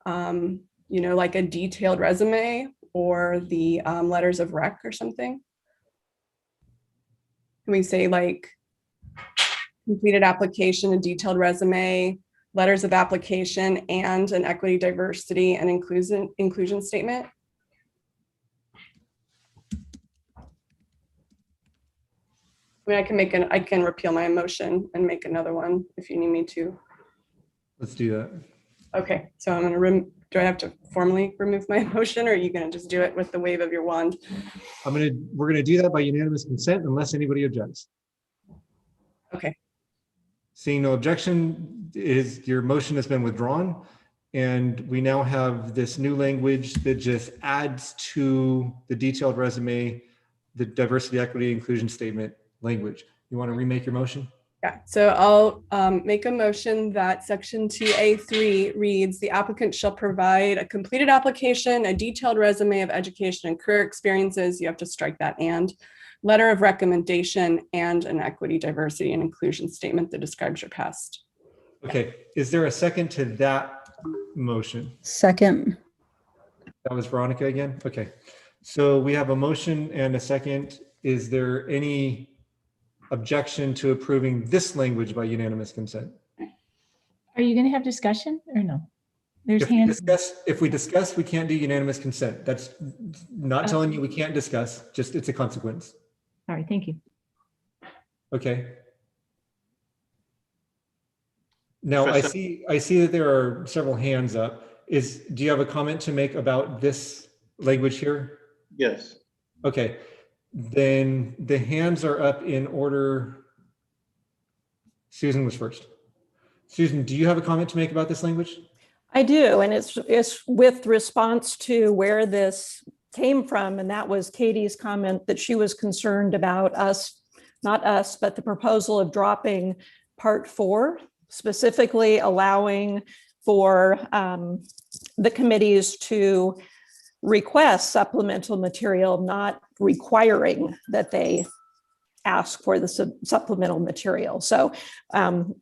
you know, like a detailed resume or the letters of rec or something? Can we say like completed application, a detailed resume, letters of application, and an equity, diversity, and inclusion statement? I mean, I can repeal my motion and make another one if you need me to. Let's do that. Okay, so I'm gonna do I have to formally remove my motion, or are you gonna just do it with the wave of your wand? We're gonna do that by unanimous consent unless anybody objects. Okay. Seeing no objection, your motion has been withdrawn, and we now have this new language that just adds to the detailed resume, the diversity, equity, inclusion statement language. You want to remake your motion? Yeah, so I'll make a motion that section 2A3 reads, the applicant shall provide a completed application, a detailed resume of education and career experiences. You have to strike that and letter of recommendation and an equity, diversity, and inclusion statement that describes your past. Okay, is there a second to that motion? Second. That was Veronica again? Okay, so we have a motion and a second. Is there any objection to approving this language by unanimous consent? Are you going to have discussion or no? There's If we discuss, we can't do unanimous consent. That's not telling you we can't discuss, just it's a consequence. All right, thank you. Okay. Now I see that there are several hands up. Do you have a comment to make about this language here? Yes. Okay. Then the hands are up in order. Susan was first. Susan, do you have a comment to make about this language? I do, and it's with response to where this came from, and that was Katie's comment that she was concerned about us, not us, but the proposal of dropping part 4, specifically allowing for the committees to request supplemental material, not requiring that they ask for the supplemental material. So I'm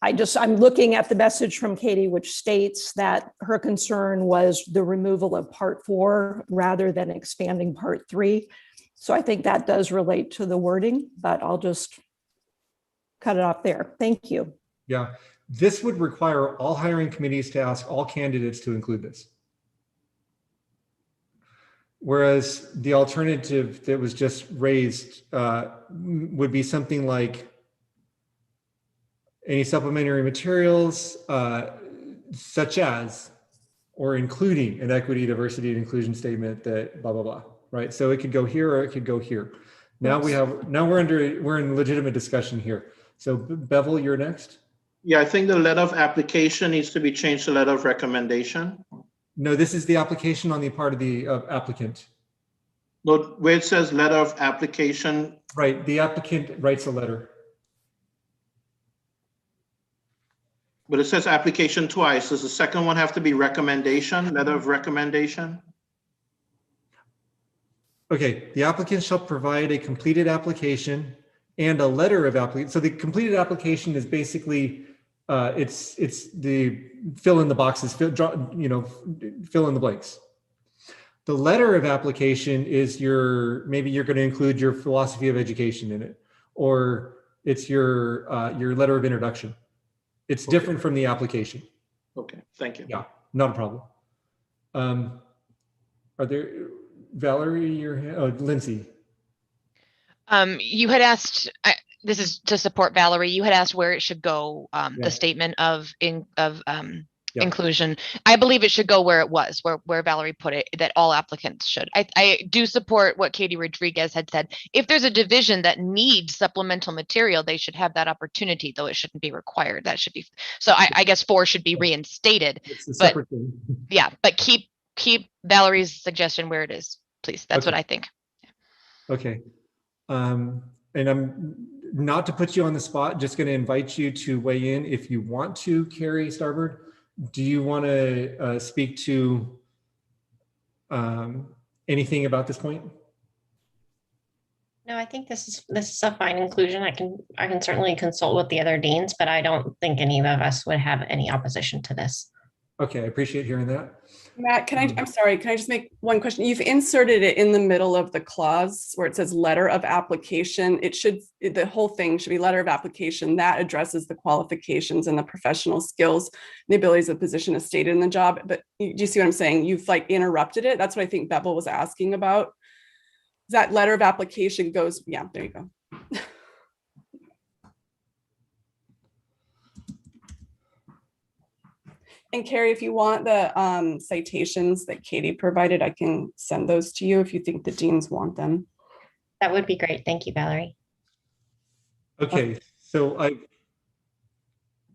looking at the message from Katie, which states that her concern was the removal of part 4 rather than expanding part 3. So I think that does relate to the wording, but I'll just cut it off there. Thank you. Yeah, this would require all hiring committees to ask all candidates to include this. Whereas the alternative that was just raised would be something like any supplementary materials, such as, or including an equity, diversity, and inclusion statement that blah, blah, blah, right? So it could go here or it could go here. Now we're in legitimate discussion here. So Bevel, you're next. Yeah, I think the letter of application needs to be changed to letter of recommendation. No, this is the application on the part of the applicant. No, where it says letter of application. Right, the applicant writes a letter. But it says application twice. Does the second one have to be recommendation, letter of recommendation? Okay, the applicant shall provide a completed application and a letter of application. So the completed application is basically, it's the fill in the boxes, fill in the blanks. The letter of application is maybe you're going to include your philosophy of education in it, or it's your letter of introduction. It's different from the application. Okay, thank you. Yeah, not a problem. Are there, Valerie, Lindsay? You had asked, this is to support Valerie, you had asked where it should go, the statement of inclusion. I believe it should go where it was, where Valerie put it, that all applicants should. I do support what Katie Rodriguez had said. If there's a division that needs supplemental material, they should have that opportunity, though it shouldn't be required. That should be, so I guess 4 should be reinstated. It's a separate thing. Yeah, but keep Valerie's suggestion where it is, please. That's what I think. Okay. And I'm not to put you on the spot, just going to invite you to weigh in if you want to, Carrie Starbird. Do you want to speak to anything about this point? No, I think this is a fine inclusion. I can certainly consult with the other deans, but I don't think any of us would have any opposition to this. Okay, I appreciate hearing that. Matt, I'm sorry, can I just make one question? You've inserted it in the middle of the clause where it says letter of application. The whole thing should be letter of application that addresses the qualifications and the professional skills, the abilities of the position as stated in the job. But do you see what I'm saying? You've interrupted it. That's what I think Bevel was asking about. That letter of application goes, yeah, there you go. And Carrie, if you want the citations that Katie provided, I can send those to you if you think the deans want them. That would be great. Thank you, Valerie. Okay, so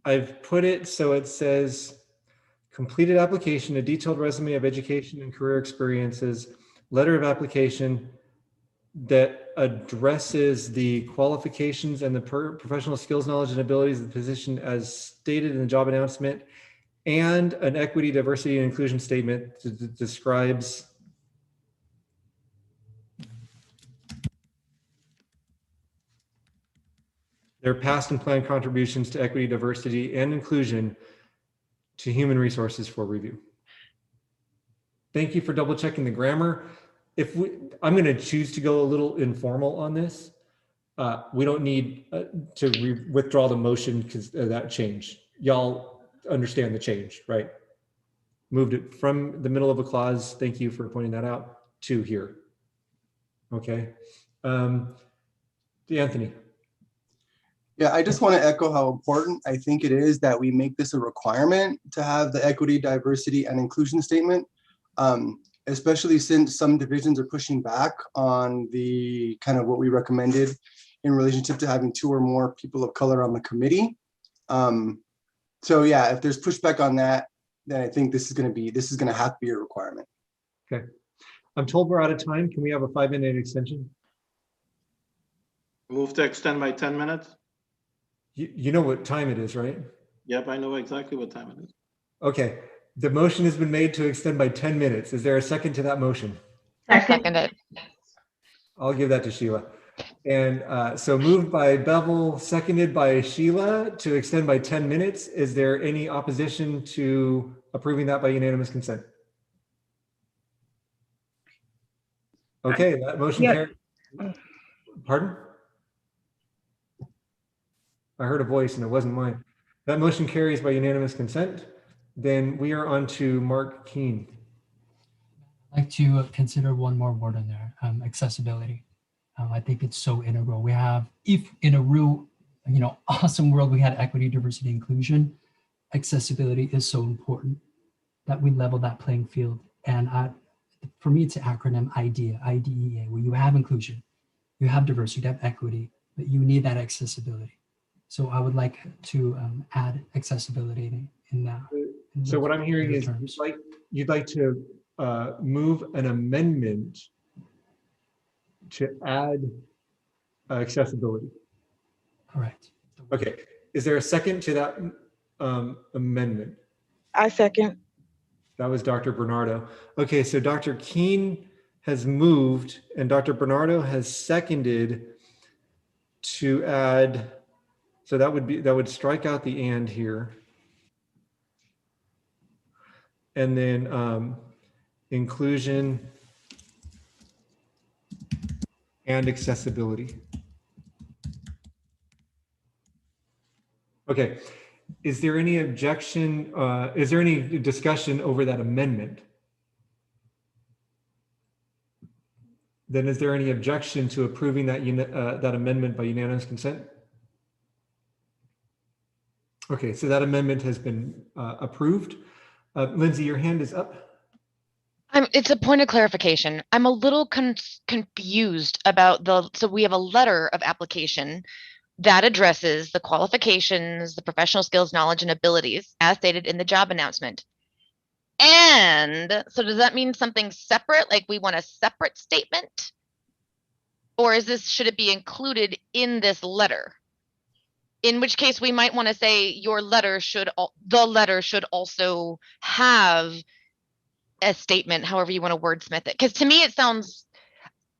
I've put it so it says completed application, a detailed resume of education and career experiences, letter of application that addresses the qualifications and the professional skills, knowledge, and abilities of the position as stated in the job announcement, and an equity, diversity, and inclusion statement that describes their past and planned contributions to equity, diversity, and inclusion to human resources for review. Thank you for double checking the grammar. I'm going to choose to go a little informal on this. We don't need to withdraw the motion because of that change. Y'all understand the change, right? Moved it from the middle of a clause, thank you for pointing that out, to here. Okay. Anthony. Yeah, I just want to echo how important I think it is that we make this a requirement to have the equity, diversity, and inclusion statement, especially since some divisions are pushing back on the kind of what we recommended in relationship to having 2 or more people of color on the committee. So yeah, if there's pushback on that, then I think this is going to have to be a requirement. Okay. I'm told we're out of time. Can we have a 5-minute extension? Move to extend by 10 minutes. You know what time it is, right? Yep, I know exactly what time it is. Okay. The motion has been made to extend by 10 minutes. Is there a second to that motion? I second it. I'll give that to Sheila. And so moved by Bevel, seconded by Sheila to extend by 10 minutes. Is there any opposition to approving that by unanimous consent? Okay, that motion carries. Pardon? I heard a voice and it wasn't mine. That motion carries by unanimous consent. Then we are on to Mark Keene. I'd like to consider one more word in there, accessibility. I think it's so integral. We have, if in a real awesome world we had equity, diversity, inclusion, accessibility is so important that we level that playing field. And for me, it's an acronym IDEA, IDEA, where you have inclusion, you have diversity, you have equity, but you need that accessibility. So I would like to add accessibility in that. So what I'm hearing is you'd like to move an amendment to add accessibility. Correct. Okay. Is there a second to that amendment? I second. That was Dr. Bernardo. Okay, so Dr. Keene has moved and Dr. Bernardo has seconded to add, so that would strike out the and here. And then inclusion and accessibility. Okay, is there any objection, is there any discussion over that amendment? Then is there any objection to approving that that amendment by unanimous consent? Okay, so that amendment has been approved. Lindsay, your hand is up. It's a point of clarification. I'm a little confused about so we have a letter of application that addresses the qualifications, the professional skills, knowledge, and abilities as stated in the job announcement. And so does that mean something separate? Like we want a separate statement? Or should it be included in this letter? In which case we might want to say the letter should also have a statement, however you want to wordsmith it. Because to me it sounds,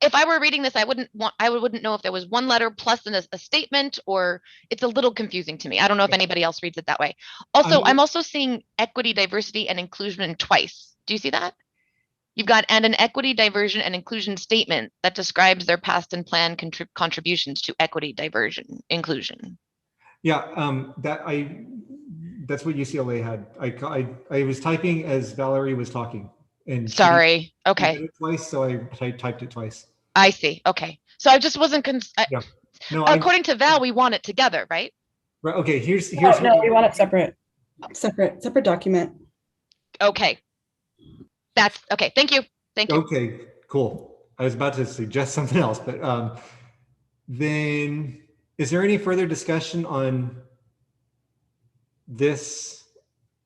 if I were reading this, I wouldn't know if there was one letter plus a statement, or it's a little confusing to me. I don't know if anybody else reads it that way. Also, I'm also seeing equity, diversity, and inclusion twice. Do you see that? You've got and an equity, diversion, and inclusion statement that describes their past and planned contributions to equity, diversion, inclusion. Yeah, that's what UCLA had. I was typing as Valerie was talking. And sorry. Okay. Did it twice, so I typed it twice. I see. Okay. So I just wasn't. Yeah. No. According to Val, we want it together, right? Right. Okay. Here's. No, we want it separate. Separate document. Okay. That's okay. Thank you. Thank you. Okay. Cool. I was about to suggest something else, but then is there any further discussion on this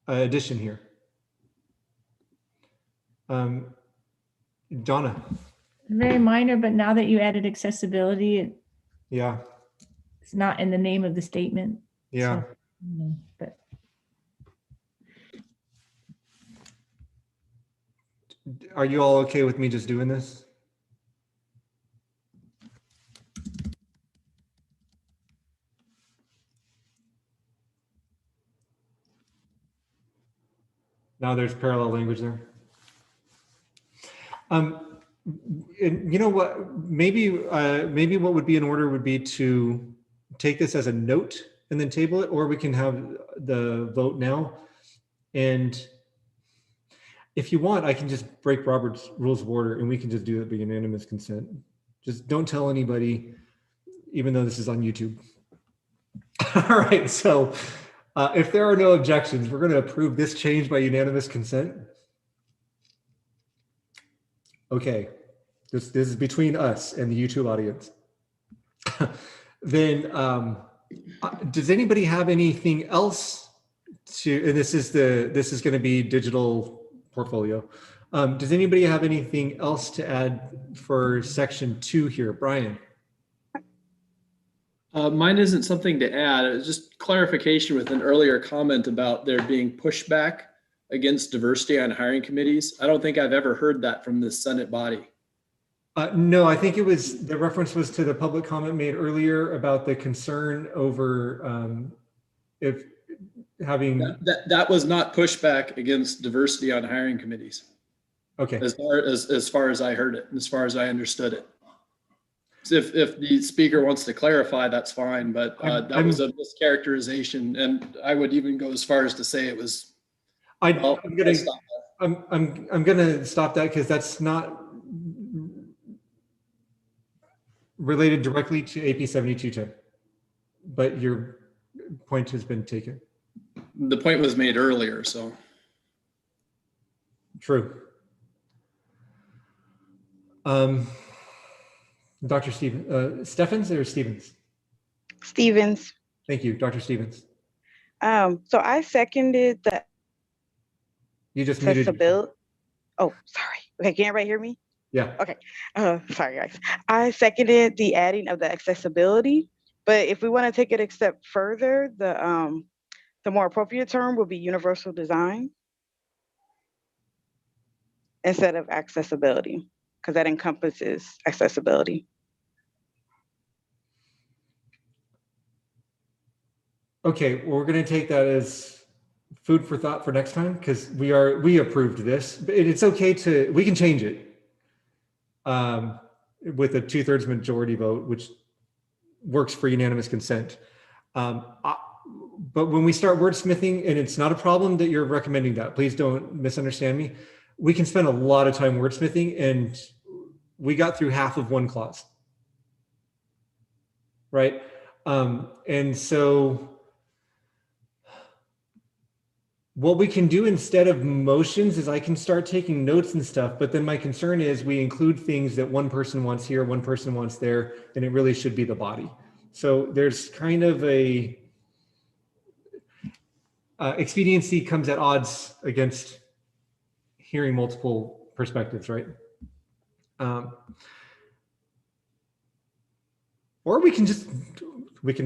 addition here? Donna. Very minor, but now that you added accessibility, yeah, it's not in the name of the statement. Yeah. So, but are you all okay with me just doing this? Now there's parallel language there. And you know what? Maybe what would be in order would be to take this as a note and then table it, or we can have the vote now. And if you want, I can just break Robert's rules of order and we can just do it by unanimous consent. Just don't tell anybody, even though this is on YouTube. All right. So if there are no objections, we're going to approve this change by unanimous consent. Okay, this is between us and the YouTube audience. Then, does anybody have anything else to? And this is going to be digital portfolio. Does anybody have anything else to add for section 2 here, Brian? Mine isn't something to add. It's just clarification with an earlier comment about there being pushback against diversity on hiring committees. I don't think I've ever heard that from the Senate body. No, I think the reference was to the public comment made earlier about the concern over if having... That was not pushback against diversity on hiring committees. Okay. As far as I heard it, as far as I understood it. So if the speaker wants to clarify, that's fine, but that was a mischaracterization, and I would even go as far as to say it was... I'm gonna stop that because that's not related directly to AP 7210. but your point has been taken. The point was made earlier, so. True. Dr. Steffens or Stevens? Stevens. Thank you, Dr. Stevens. So I seconded the You just muted. accessibility. Oh, sorry. Okay, can everybody hear me? Yeah. Okay. Sorry, guys. I seconded the adding of the accessibility, but if we want to take it a step further, the more appropriate term would be universal design instead of accessibility, because that encompasses accessibility. Okay, well, we're going to take that as food for thought for next time, because we approved this, but it's okay we can change it with a 2/3 majority vote, which works for unanimous consent. But when we start wordsmithing, and it's not a problem that you're recommending that, please don't misunderstand me. We can spend a lot of time wordsmithing, and we got through half of one clause, right? And so what we can do instead of motions is I can start taking notes and stuff, but then my concern is we include things that one person wants here, one person wants there, and it really should be the body. So there's kind of a expediency comes at odds against hearing multiple perspectives, right? Or we can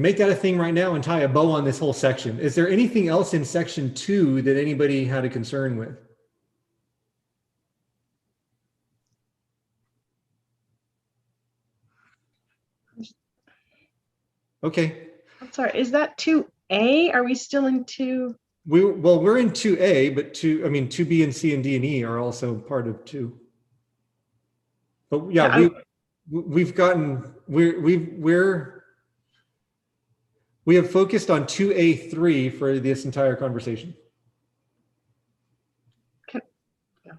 make that a thing right now and tie a bow on this whole section. Is there anything else in section 2 that anybody had a concern with? Okay. I'm sorry, is that 2A? Are we still in 2? We're in 2A, but 2B and C and D and E are also part of 2. But yeah, we have focused on 2A3 for this entire conversation. Yeah.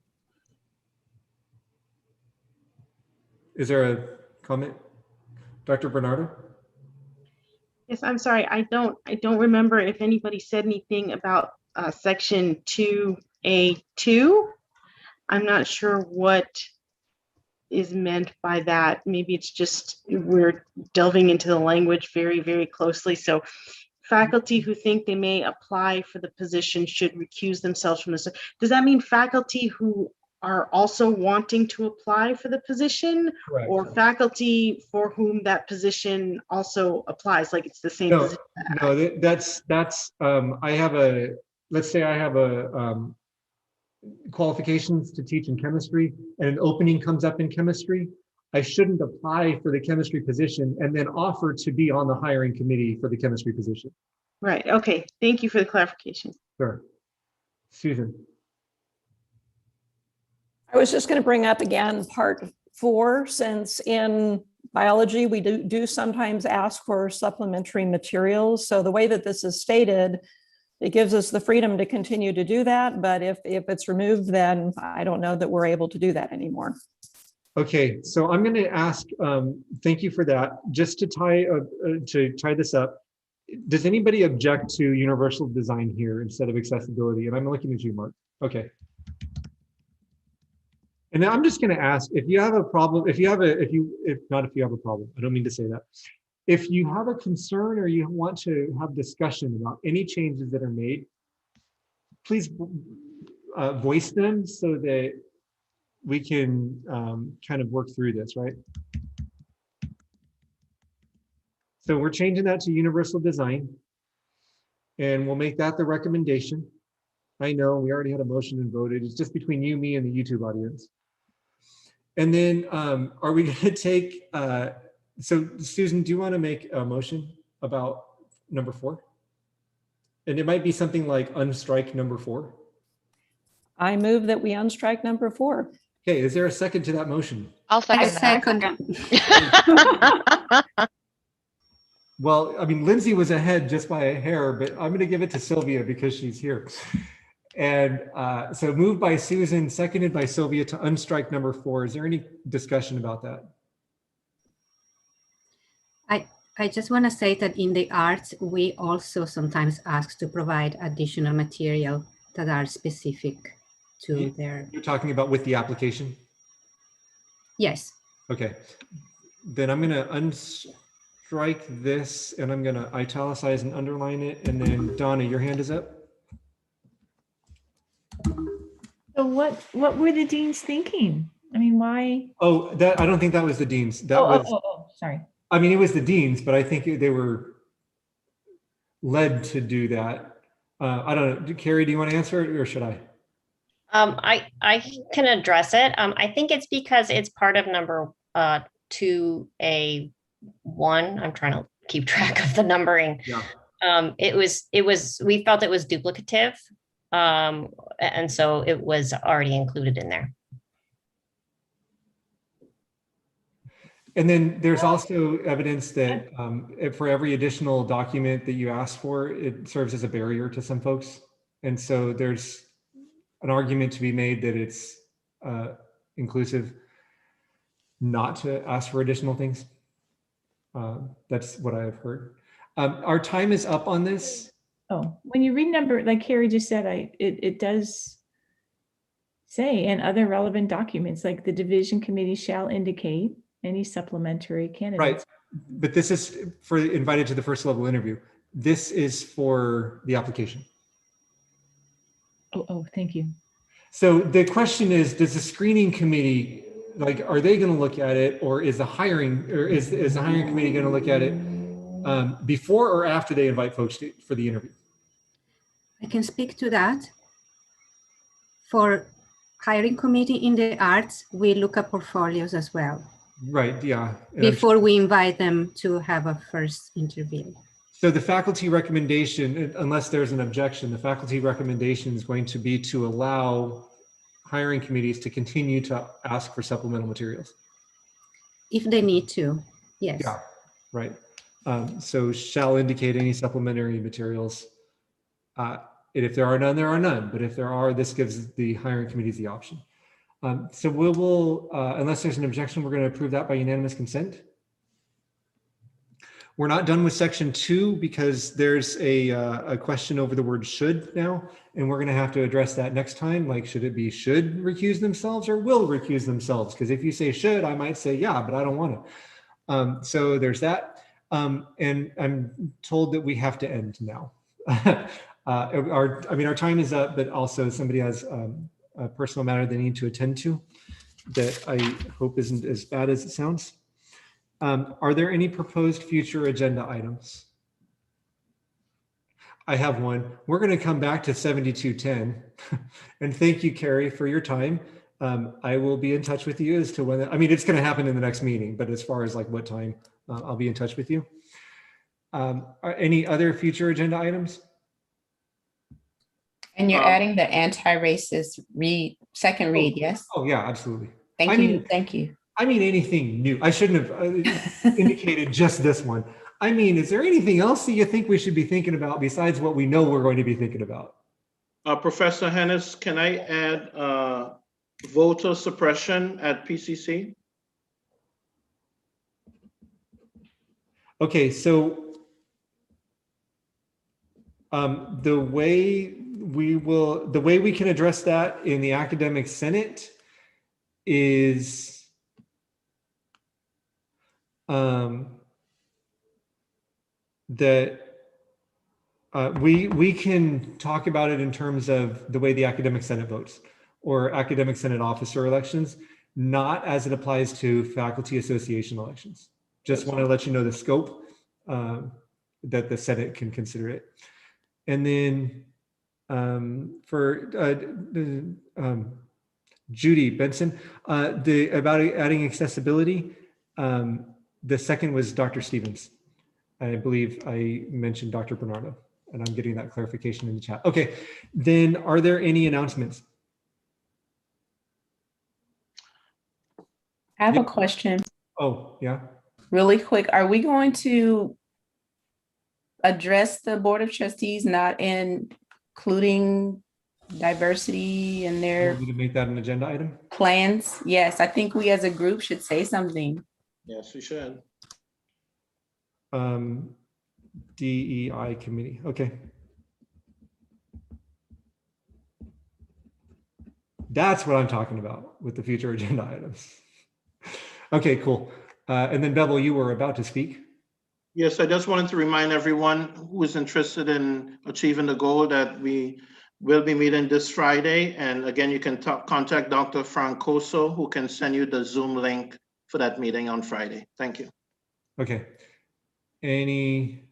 Is there a comment, Dr. Bernardo? Yes, I'm sorry. I don't remember if anybody said anything about section 2A2. I'm not sure what is meant by that. Maybe it's just we're delving into the language very, very closely. So faculty who think they may apply for the position should recuse themselves from this. Does that mean faculty who are also wanting to apply for the position? Correct. Or faculty for whom that position also applies, like it's the same position? No, that's let's say I have a qualifications to teach in chemistry and an opening comes up in chemistry. I shouldn't apply for the chemistry position and then offer to be on the hiring committee for the chemistry position. Right, okay, thank you for the clarification. Sure. Susan. I was just going to bring up again part 4, since in biology we do sometimes ask for supplementary materials. So the way that this is stated, it gives us the freedom to continue to do that. But if it's removed, then I don't know that we're able to do that anymore. Okay, so I'm going to ask, thank you for that. Just to tie this up, does anybody object to universal design here instead of accessibility? And I'm looking at you, Mark. Okay. And I'm just going to ask, if you have a problem, if you have a problem, I don't mean to say that. If you have a concern or you want to have discussion about any changes that are made, please voice them so that we can kind of work through this, right? So we're changing that to universal design, and we'll make that the recommendation. I know we already had a motion and voted. It's just between you, me, and the YouTube audience. And then are we going to take, so Susan, do you want to make a motion about number 4? And it might be something like unstrike number 4. I move that we unstrike number 4. Okay, is there a second to that motion? I'll second that. Well, I mean, Lindsay was ahead just by a hair, but I'm going to give it to Sylvia because she's here. And so moved by Susan, seconded by Sylvia to unstrike number 4. Is there any discussion about that? I just want to say that in the arts, we also sometimes ask to provide additional material that are specific to their. You're talking about with the application? Yes. Okay. Then I'm going to unstrike this and I'm going to italicize and underline it. And then Donna, your hand is up. So what were the deans thinking? I mean, why? Oh, I don't think that was the deans. That was. Sorry. I mean, it was the deans, but I think they were led to do that. I don't know. Carrie, do you want to answer it or should I? I can address it. I think it's because it's part of number 2A1. I'm trying to keep track of the numbering. Yeah. We felt it was duplicative. And so it was already included in there. And then there's also evidence that for every additional document that you ask for, it serves as a barrier to some folks. And so there's an argument to be made that it's inclusive not to ask for additional things. That's what I've heard. Our time is up on this. Oh, when you read number, like Carrie just said, it does say, and other relevant documents, like the division committee shall indicate any supplementary candidates. Right, but this is for invited to the first level interview. This is for the application. Oh, thank you. So the question is, does the screening committee, like, are they going to look at it, or is the hiring committee going to look at it before or after they invite folks for the interview? I can speak to that. For hiring committee in the arts, we look at portfolios as well. Right, yeah. Before we invite them to have a first interview. So the faculty recommendation, unless there's an objection, the faculty recommendation is going to be to allow hiring committees to continue to ask for supplemental materials. If they need to, yes. Yeah, right. So shall indicate any supplementary materials. And if there are none, there are none. But if there are, this gives the hiring committees the option. So we will, unless there's an objection, we're going to approve that by unanimous consent. We're not done with section 2 because there's a question over the word should now, and we're going to have to address that next time. Like, should it be should recuse themselves or will recuse themselves? Because if you say should, I might say yeah, but I don't want to. So there's that. And I'm told that we have to end now. Our time is up, but also somebody has a personal matter they need to attend to that I hope isn't as bad as it sounds. Are there any proposed future agenda items? I have one. We're going to come back to 7210. And thank you, Carrie, for your time. I will be in touch with you as to when, it's going to happen in the next meeting, but as far as like what time, I'll be in touch with you. Are any other future agenda items? And you're adding the anti-racist second read, yes? Oh yeah, absolutely. Thank you. Thank you. Anything new. I shouldn't have indicated just this one. Is there anything else that you think we should be thinking about besides what we know we're going to be thinking about? Professor Hennis, can I add voter suppression at PCC? Okay, so the way we can address that in the academic senate is that we can talk about it in terms of the way the academic senate votes or academic senate officer elections, not as it applies to faculty association elections. Just want to let you know the scope that the Senate can consider it. And then for Judy Benson, about adding accessibility, the second was Dr. Stevens. I believe I mentioned Dr. Bernardo, and I'm getting that clarification in the chat. Okay, then are there any announcements? I have a question. Oh, yeah. Really quick, are we going to address the Board of Trustees not including diversity in their to make that an agenda item? Plans? Yes, I think we as a group should say something. Yes, we should. DEI committee. Okay. That's what I'm talking about with the future agenda items. Okay, cool. And then Bevel, you were about to speak. Yes, I just wanted to remind everyone who is interested in achieving the goal that we will be meeting this Friday. And again, you can contact Dr. Francoso, who can send you the Zoom link for that meeting on Friday. Thank you. Okay. Anything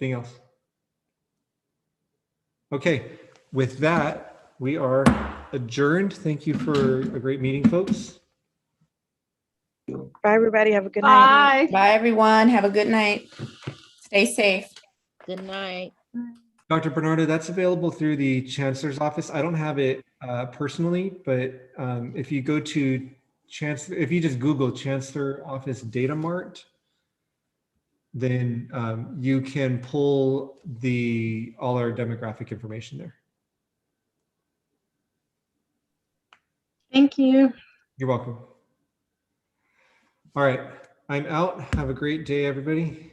else? Okay, with that, we are adjourned. Thank you for a great meeting, folks. Bye, everybody. Have a good night. Bye, everyone. Have a good night. Stay safe. Good night. Dr. Bernardo, that's available through the Chancellor's office. I don't have it personally, but if you go to Chancellor, if you just Google Chancellor Office Data Mart, then you can pull all our demographic information there. Thank you. You're welcome. All right, I'm out. Have a great day, everybody.